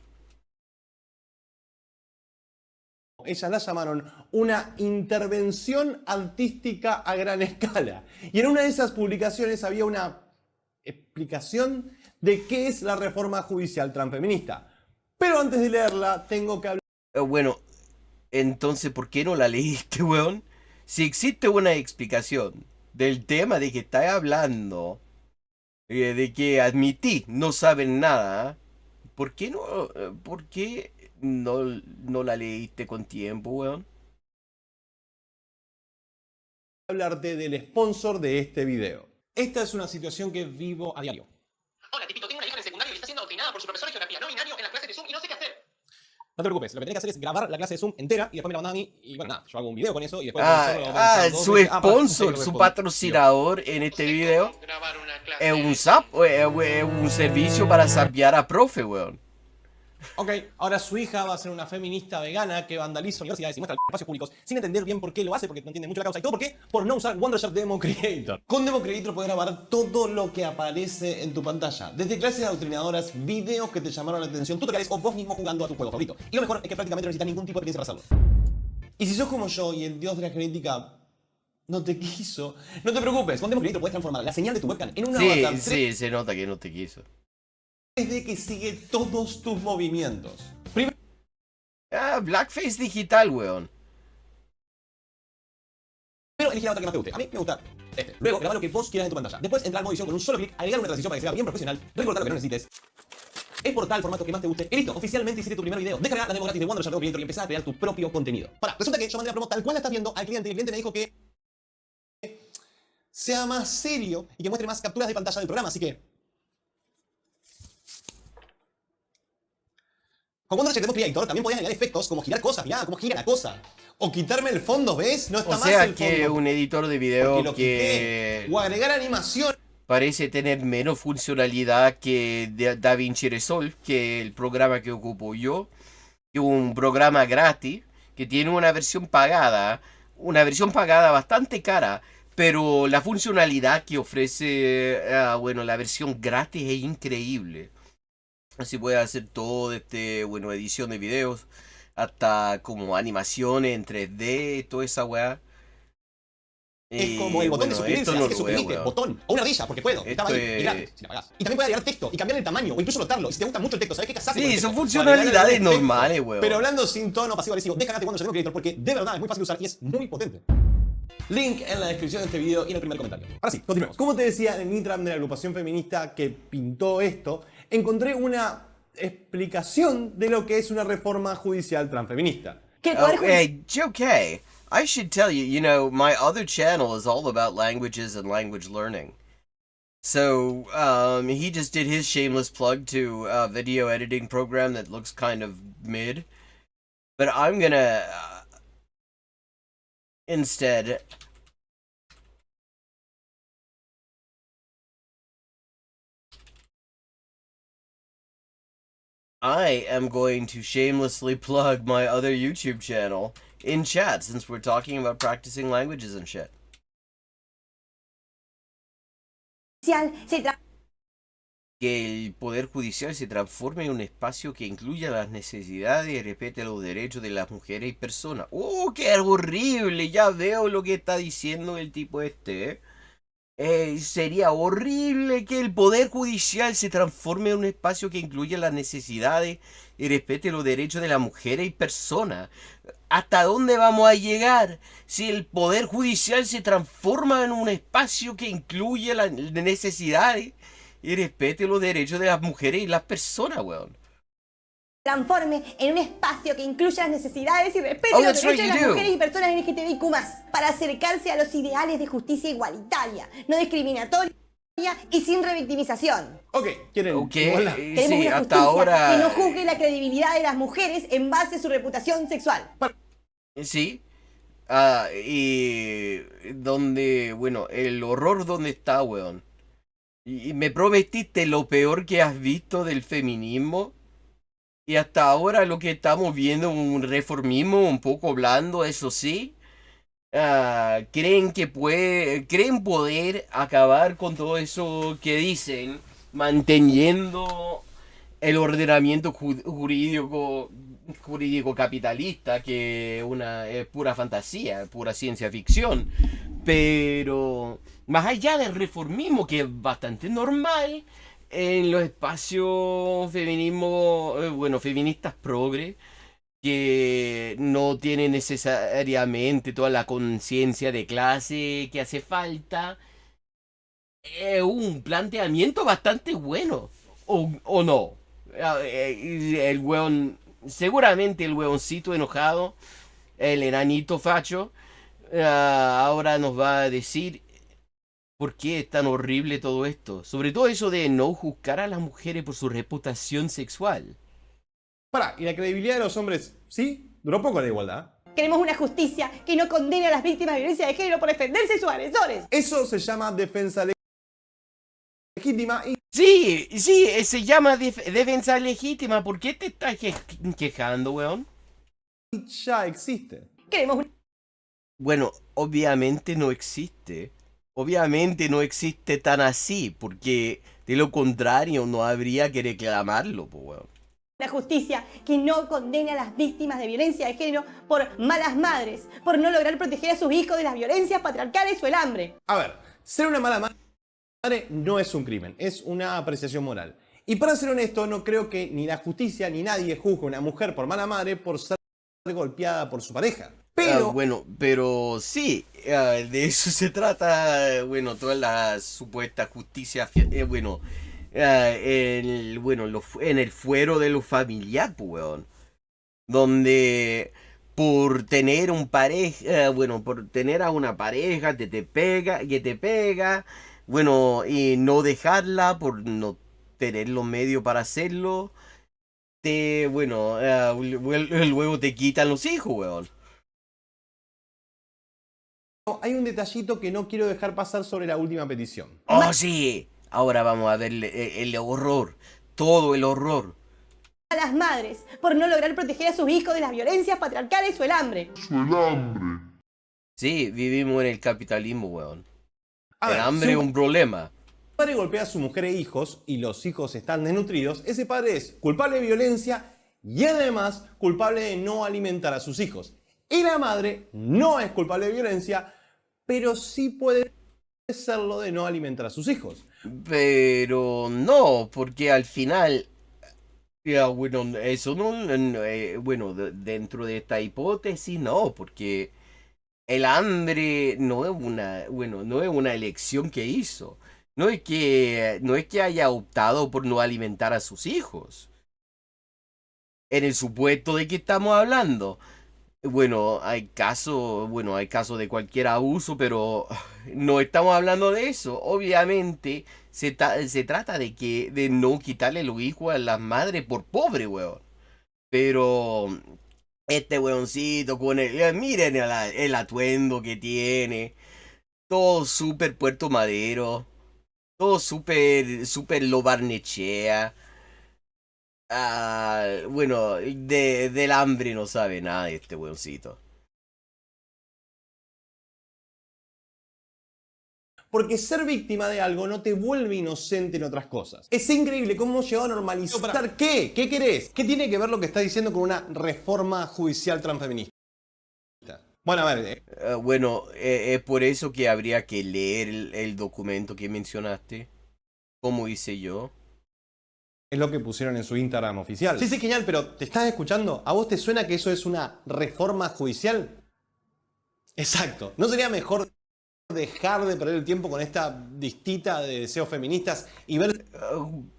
Ellas la llamaron una intervención artística a gran escala. Y en una de esas publicaciones había una explicación de qué es la reforma judicial transfeminista. Pero antes de leerla, tengo que hablar... Bueno, entonces, ¿por qué no la leíste, weón? Si existe una explicación del tema de que estás hablando, de que admití no saben nada, ¿por qué no la leíste con tiempo, weón? Hablarte del sponsor de este video. Esta es una situación que vivo a diario. Hola, tipito, tengo una hija en el secundario y está siendo adoctrinada por su profesor de geografía no binario en las clases de Zoom y no sé qué hacer. No te preocupes, lo que tenés que hacer es grabar la clase de Zoom entera y después me la mandan a mí y bueno, nada, yo hago un video con eso y después... Su sponsor, su patrocinador en este video es un SAP, es un servicio para sapear a profe, weón. Ok, ahora su hija va a ser una feminista vegana que vandaliza universidades y muestra espacios públicos sin entender bien por qué lo hace, porque no entiende mucho la causa. ¿Y todo por qué? Por no usar Wondershare Demo Creator. Con Demo Creator puedes grabar todo lo que aparece en tu pantalla. Desde clases adoctrinadoras, videos que te llamaron la atención, tutoriales o vos mismo jugando a tu juego favorito. Y lo mejor es que prácticamente no necesitas ningún tipo de experiencia para hacerlo. Y si sos como yo y el dios de la genética no te quiso, no te preocupes. Con Demo Creator puedes transformar la señal de tu webcam en una avatar. Sí, se nota que no te quiso. Desde que sigue todos tus movimientos. Blackface digital, weón. Primero elegí la avatar que más te guste. A mí me gusta este. Luego graba lo que vos quieras en tu pantalla. Después entrar al modo edición con un solo clic, agregar una transición para que sea bien profesional, recortar lo que no necesites, exportar el formato que más te guste y listo. Oficialmente hiciste tu primer video. Descargar la demo gratis de Wondershare Creator y empezar a crear tu propio contenido. Para, resulta que yo mandé la promo tal cual la estás viendo al cliente y el cliente me dijo que sea más serio y que muestre más capturas de pantalla del programa, así que... Con Wondershare Demo Creator también podías añadir efectos como girar cosas, mirá cómo gira la cosa. O quitarme el fondo, ¿ves? No está o más sea el que fondo. un editor de video que... O agregar animación. Parece tener menos funcionalidad que DaVinci Resolve, que el programa que ocupo yo. Que un programa gratis, que tiene una versión pagada bastante cara. Pero la funcionalidad que ofrece, bueno, la versión gratis es increíble. Así puede hacer todo bueno, edición de videos, hasta como animaciones en 3D, toda esa weá. Es como el botón de suscribirse, así que suscribite, botón, o una ardilla, porque puedo, estaba ahí, y gratis, si la pagás. Y también puede agregar texto, y cambiar el tamaño, o incluso notarlo, y si te gusta mucho el texto, ¿sabes qué? Casate con el Sí, texto. son funcionalidades normales, weón. Pero hablando sin tono pasivo-agresivo, descargate Wondershare Demo Creator, porque de verdad es muy fácil de usar y es muy potente. Link en la descripción de este video y en el primer comentario. Ahora sí, continuemos. Como te decía, en el Instagram de la agrupación feminista que pintó esto, encontré una explicación de lo que es una reforma judicial transfeminista. Hey, JK, I should tell you, you know, my other channel is all about languages and language learning. So, he just did his shameless plug to a video editing program that looks kind of mid. But I'm gonna, instead... I am going to shamelessly plug my other YouTube channel in chat since we're talking about practicing languages and shit. Que el Poder Judicial se transforme en un espacio que incluya las necesidades y respete los derechos de las mujeres y personas. ¡Oh, qué horrible! Ya veo lo que está diciendo el tipo este. Sería horrible que el Poder Judicial se transforme en un espacio que incluya las necesidades y respete los derechos de las mujeres y personas. ¿Hasta dónde vamos a llegar si el Poder Judicial se transforma en un espacio que incluye las necesidades y respete los derechos de las mujeres y las personas, weón? Transforme en un espacio que incluya las necesidades y respete Oh, los that's derechos right, de you las do. mujeres y personas LGTBIQ+, para acercarse a los ideales de justicia igualitaria, no discriminatoria y sin revictimización. Ok, quieren Ok, igualdad. Queremos sí, una hasta justicia ahora. que no juzgue la credibilidad de las mujeres en base a su reputación sexual. Sí. Y donde, bueno, el horror donde está, weón. Y me prometiste lo peor que has visto del feminismo. Y hasta ahora lo que estamos viendo es un reformismo un poco blando, eso sí. Creen poder acabar con todo eso que dicen, manteniendo el ordenamiento jurídico capitalista, que es pura fantasía, pura ciencia ficción. Pero más allá del reformismo, que es bastante normal en los espacios feministas progre, que no tienen necesariamente toda la conciencia de clase que hace falta, es un planteamiento bastante bueno, o no. El weón, seguramente el weoncito enojado, el enanito facho, ahora nos va a decir por qué es tan horrible todo esto. Sobre todo eso de no juzgar a las mujeres por su reputación sexual. Pará, ¿y la credibilidad de los hombres, sí? Duró poco la igualdad. Queremos una justicia que no condene a las víctimas de violencia de género por defenderse de sus agresores. Eso se llama defensa legítima y Sí, se llama defensa legítima. ¿Por qué te estás quejando, weón? ya existe. Queremos una Bueno, obviamente no existe. Obviamente no existe tan así, porque de lo contrario no habría que reclamarlo, pues, weón. justicia que no condene a las víctimas de violencia de género por malas madres, por no lograr proteger a sus hijos de las violencias patriarcales o el hambre. A ver, ser una mala madre no es un crimen, es una apreciación moral. Y para ser honesto, no creo que ni la justicia ni nadie juzgue a una mujer por mala madre por ser golpeada por su pareja. Pero Pero sí, de eso se trata, toda la supuesta justicia, en el fuero de lo familiar, pues, weón. Donde por tener por tener a una pareja que te pega, y no dejarla, por no tener los medios para hacerlo, luego te quitan los hijos, weón. hay un detallito que no quiero dejar pasar sobre la última petición. ¡Oh, sí! Ahora vamos a ver el horror, todo el horror. A las madres, por no lograr proteger a sus hijos de las violencias patriarcales o el hambre. Sí, vivimos en el capitalismo, weón. A El ver, hambre es un problema. Si padre golpea a su mujer e hijos y los hijos están desnutridos, ese padre es culpable de violencia y además culpable de no alimentar a sus hijos. Y la madre no es culpable de violencia, pero sí puede serlo de no alimentar a sus hijos. Pero no, porque al final, eso no, dentro de esta hipótesis no, porque el hambre no es una elección que hizo. No es que haya optado por no alimentar a sus hijos. En el supuesto de que estamos hablando. Hay casos de cualquier abuso, pero no estamos hablando de eso. Obviamente se trata de no quitarle los hijos a las madres por pobre, weón. Pero este weoncito miren el atuendo que tiene, todo súper Puerto Madero, todo súper lo Barnechea. Bueno, del hambre no sabe nada este weoncito. Porque ser víctima de algo no te vuelve inocente en otras cosas. Es increíble cómo hemos llegado a normalizar. ¿Qué? ¿Qué querés? ¿Qué tiene que ver lo que está diciendo con una reforma judicial transfeminista? Bueno, a ver. Bueno, es por eso que habría que leer el documento que mencionaste. Como hice yo. Es lo que pusieron en su Instagram oficial. Sí, sí, genial, pero ¿te estás escuchando? ¿A vos te suena que eso es una reforma judicial? Exacto. ¿No sería mejor dejar de perder el tiempo con esta distita de deseos feministas y ver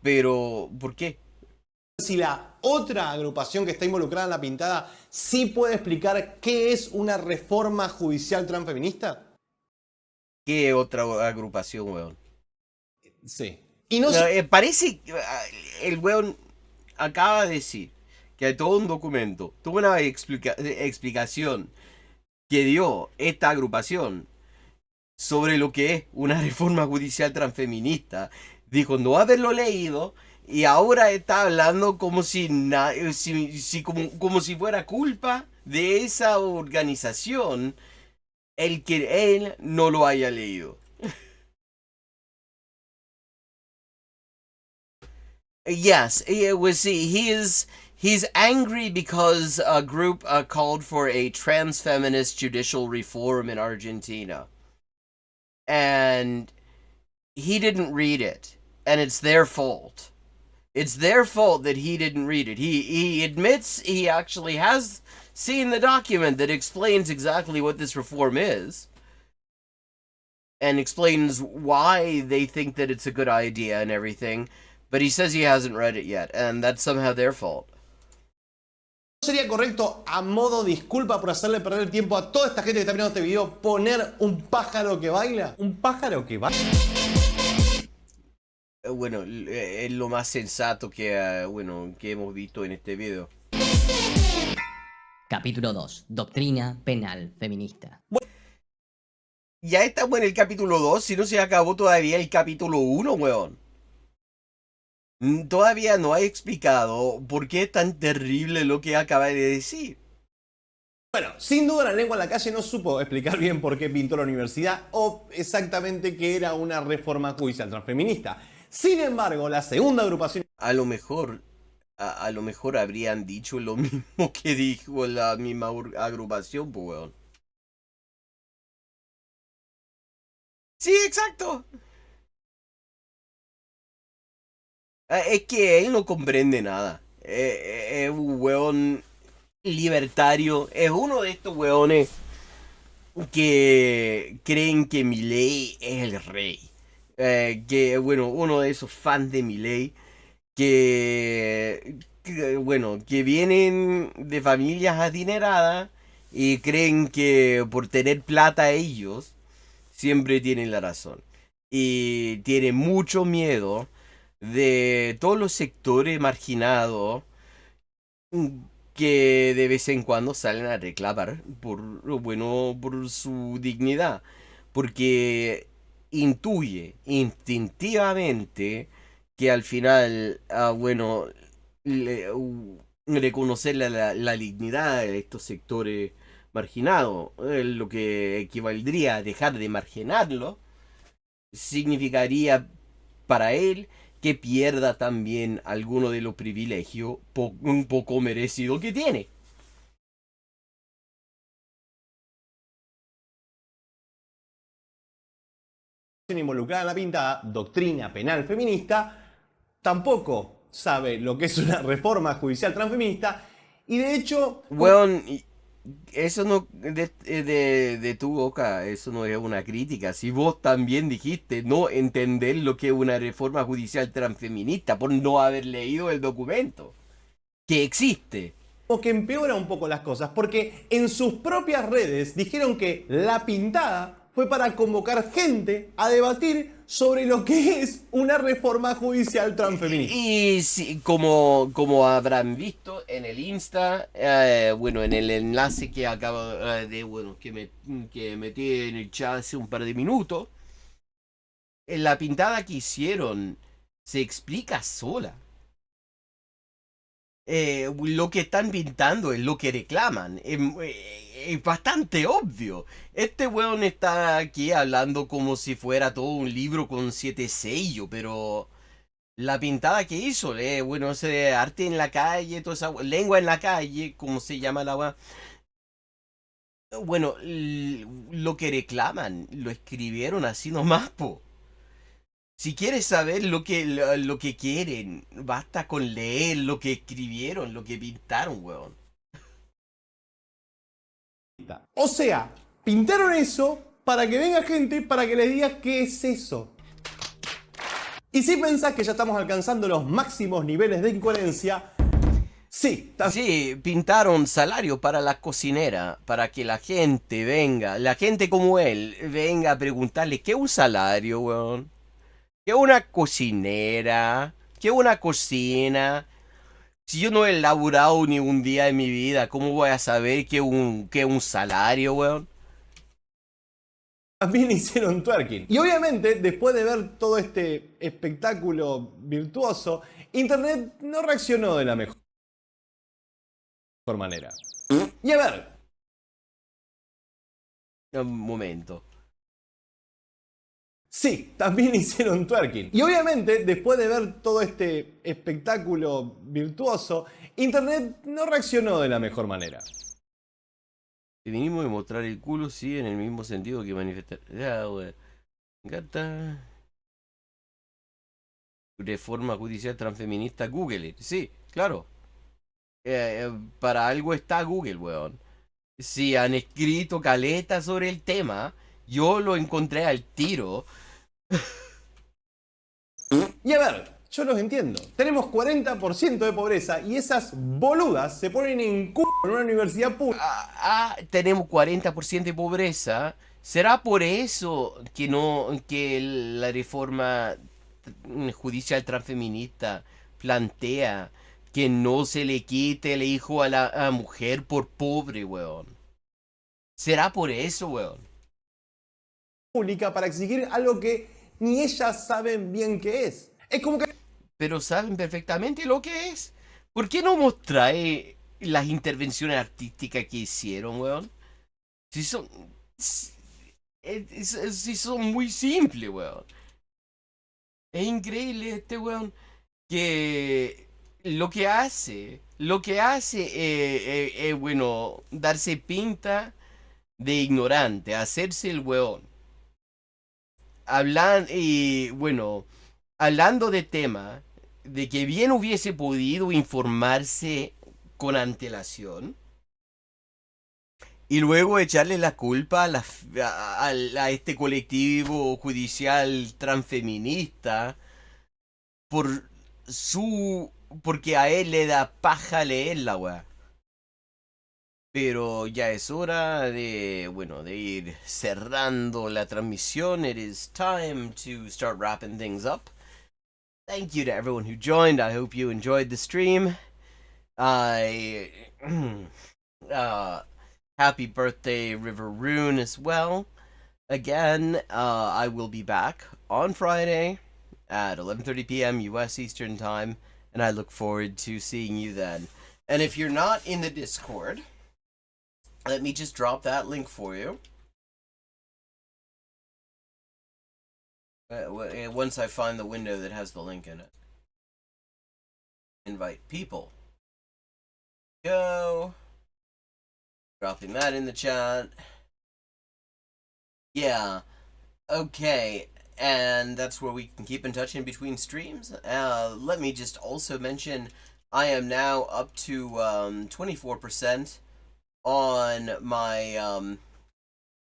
Pero, ¿por qué? si la otra agrupación que está involucrada en la pintada sí puede explicar qué es una reforma judicial transfeminista? ¿Qué otra agrupación, weón? Sí. Y no sé... Parece que el weón acaba de decir que hay todo un documento, toda una explicación que dio esta agrupación sobre lo que es una reforma judicial transfeminista. Dijo no haberlo leído y ahora está hablando como si, como si fuera culpa de esa organización el que él no lo haya leído. Yes, we see he's angry because a group called for a trans-feminist judicial reform in Argentina. And he didn't read it, and it's their fault. It's their fault that he didn't read it. He admits he actually has seen the document that explains exactly what this reform is and explains why they think that it's a good idea and everything, but he says he hasn't read it yet, and that's somehow their fault. ¿Sería correcto, a modo disculpa por hacerle perder el tiempo a toda esta gente que está mirando este video, poner un pájaro que baila? ¿Un pájaro que baila? Bueno, es lo más sensato que, que hemos visto en este video. Capítulo 2. Doctrina penal feminista. Ya estamos en el capítulo 2, si no se acabó todavía el capítulo 1, weón. Todavía no ha explicado por qué es tan terrible lo que acaba de decir. Bueno, sin duda la lengua en la calle no supo explicar bien por qué pintó la universidad o exactamente qué era una reforma judicial transfeminista. Sin embargo, la segunda agrupación... A lo mejor habrían dicho lo mismo que dijo la misma agrupación, pues, weón. Sí, exacto. Es que él no comprende nada. Es un weón libertario. Es uno de estos weones que creen que Milei es el rey. Uno de esos fans de Milei que vienen de familias adineradas y creen que por tener plata ellos siempre tienen la razón. Y tienen mucho miedo de todos los sectores marginados que de vez en cuando salen a reclamar por su dignidad, porque intuye instintivamente que al final, reconocer la dignidad de estos sectores marginados, lo que equivaldría a dejar de marginarlo, significaría para él que pierda también alguno de los privilegios un poco merecido que tiene. involucrada en la pintada, doctrina penal feminista, tampoco sabe lo que es una reforma judicial transfeminista y de hecho... Weón, eso no de tu boca, eso no es una crítica. Si vos también dijiste no entender lo que es una reforma judicial transfeminista por no haber leído el documento que existe. O que empeora un poco las cosas, porque en sus propias redes dijeron que la pintada fue para convocar gente a debatir sobre lo que es una reforma judicial transfeminista. Y sí, como habrán visto en el Insta, en el enlace que acabo que metí en el chat hace un par de minutos, en la pintada que hicieron se explica sola. lo que están pintando es lo que reclaman. Es bastante obvio. Este weón está aquí hablando como si fuera todo un libro con 7 sellos, pero la pintada que hizo, bueno, ese arte en la calle, toda esa lengua en la calle, como se llama la weá. Bueno, lo que reclaman, lo escribieron así nomás, po. Si quieres saber lo que quieren, basta con leer lo que escribieron, lo que pintaron, weón. O sea, pintaron eso para que venga gente para que les digas qué es eso. Y si pensás que ya estamos alcanzando los máximos niveles de incoherencia, sí. Sí, pintaron salario para la cocinera, para que la gente venga, la gente como él, venga a preguntarle qué es un salario, weón. ¿Qué es una cocinera? ¿Qué es una cocina? Si yo no he laburado ni un día en mi vida, ¿cómo voy a saber qué es un salario, weón? También hicieron twerking. Y obviamente, después de ver todo este espectáculo virtuoso, Internet no reaccionó de la mejor manera. Y a ver. Un momento. Sí, también hicieron twerking. Y obviamente, después de ver todo este espectáculo virtuoso, Internet no reaccionó de la mejor manera. Feminismo de mostrar el culo, sí, en el mismo sentido que manifestar. Ya, weón. Me encanta. Reforma judicial transfeminista, Google it. Sí, claro. Para algo está Google, weón. Si han escrito caleta sobre el tema, yo lo encontré al tiro. Y a ver, yo los entiendo. Tenemos 40% de pobreza y esas boludas se ponen en culo en una universidad pública. Tenemos 40% de pobreza. ¿Será por eso que la reforma judicial transfeminista plantea que no se le quite el hijo a la mujer por pobre, weón? ¿Será por eso, weón? Pública para exigir algo que ni ellas saben bien qué es. Es como que... Pero saben perfectamente lo que es. ¿Por qué no mostrar las intervenciones artísticas que hicieron, weón? Si son... Si son muy simples, weón. Es increíble este weón que lo que hace es, bueno, darse pinta de ignorante, hacerse el weón. Hablando de tema, de que bien hubiese podido informarse con antelación y luego echarle la culpa a este colectivo judicial transfeminista porque a él le da paja leer la weá. Pero ya es hora de ir cerrando la transmisión. It is time to start wrapping things up. Thank you to everyone who joined. I hope you enjoyed the stream. Happy birthday, River Rune, as well. Again, I will be back on Friday at 11:30 p.m. U.S. Eastern Time, and I look forward to seeing you then. And if you're not in the Discord, let me just drop that link for you. Once I find the window that has the link in it. Invite people. Go. Dropping that in the chat. Yeah. Okay. And that's where we can keep in touch in between streams. Let me just also mention I am now up to 24% on my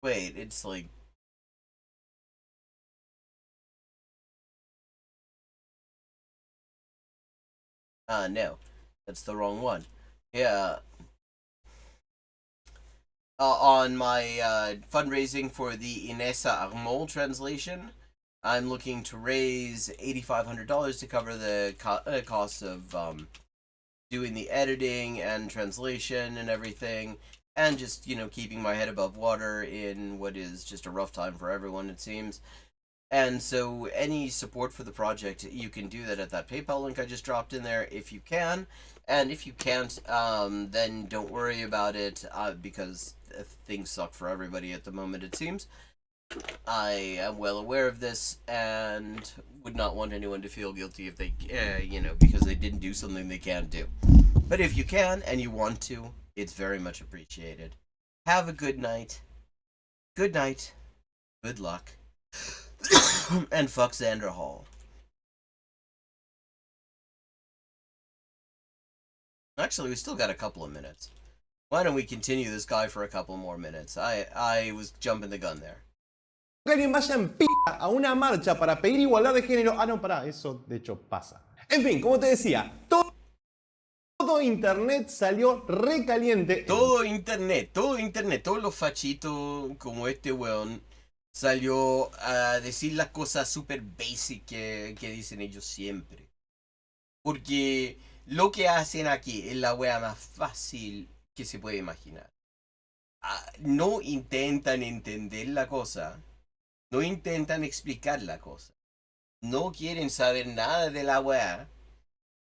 wait, it's like no, that's the wrong one. Yeah, on my fundraising for the Inessa Armol translation, I'm looking to raise $8,500 to cover the costs of doing the editing and translation and everything, and just, keeping my head above water in what is just a rough time for everyone, it seems. And so any support for the project, you can do that at that PayPal link I just dropped in there if you can. And if you can't, then don't worry about it, because things suck for everybody at the moment, it seems. I am well aware of this and would not want anyone to feel guilty if they, because they didn't do something they can't do. But if you can and you want to, it's very much appreciated. Have a good night. Good night. Good luck. And fuck Xander Hall. Actually, we still got a couple of minutes. Why don't we continue this guy for a couple more minutes? I was jumping the gun there. Que alguien vaya en p*** a una marcha para pedir igualdad de género. Ah, no, pará, eso de hecho pasa. En fin, como te decía, todo internet salió recaliente. Todo internet, todos los fachitos como este weón salió a decir las cosas super basic que dicen ellos siempre. Porque lo que hacen aquí es la wea más fácil que se puede imaginar. No intentan entender la cosa. No intentan explicar la cosa. No quieren saber nada de la weá.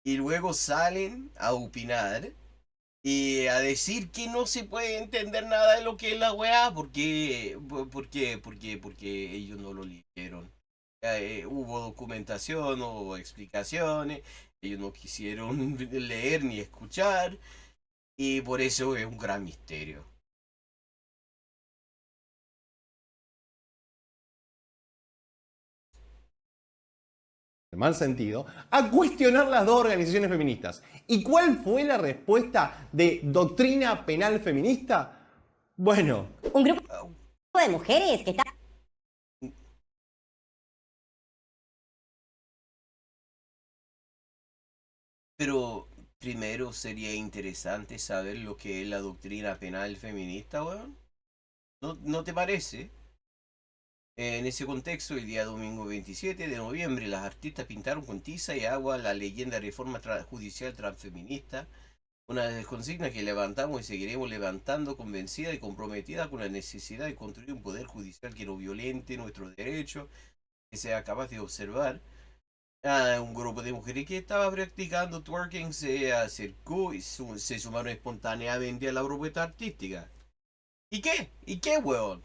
Y luego salen a opinar y a decir que no se puede entender nada de lo que es la weá porque ellos no lo leyeron. Hubo documentación, hubo explicaciones, ellos no quisieron leer ni escuchar y por eso es un gran misterio. Mal sentido, a cuestionar las dos organizaciones feministas. ¿Y cuál fue la respuesta de Doctrina Penal Feminista? Bueno, un grupo de mujeres que está... Pero primero sería interesante saber lo que es la doctrina penal feminista, weón. ¿No te parece? En ese contexto, el día domingo 27 de noviembre, las artistas pintaron con tiza y agua la leyenda reforma judicial transfeminista, una consigna que levantamos y seguiremos levantando convencida y comprometida con la necesidad de construir un poder judicial que no violente nuestros derechos, que sea capaz de observar. Un grupo de mujeres que estaba practicando twerking se acercó y se sumaron espontáneamente a la propuesta artística. ¿Y qué? ¿Y qué, weón?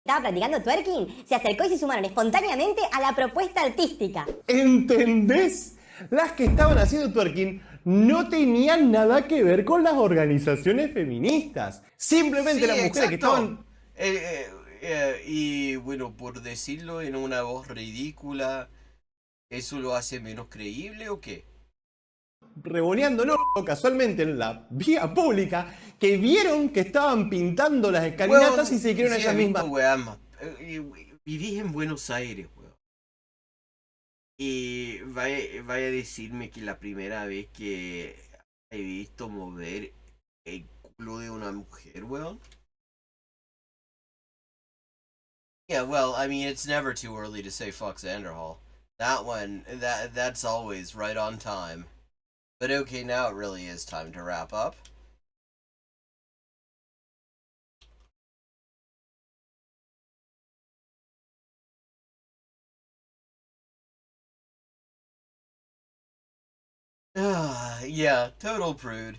Estaba practicando twerking, se acercó y se sumaron espontáneamente a la propuesta artística. ¿Entendés? Las que estaban haciendo twerking no tenían nada que ver con las organizaciones feministas. Simplemente Sí, las mujeres exacto. que estaban... Y bueno, por decirlo en una voz ridícula, ¿eso lo hace menos creíble o qué? revoleándolo casualmente en la vía pública, que vieron que estaban pintando las escalinatas y se dijeron a ellas mismas. Vivís en Buenos Aires, weón. Y vaya a decirme que la primera vez que he visto mover el culo de una mujer, weón. Yeah, well, I mean, it's never too early to say fuck Xanderhall. That one, that's always right on time. But okay, now it really is time to wrap up. Yeah, total prude.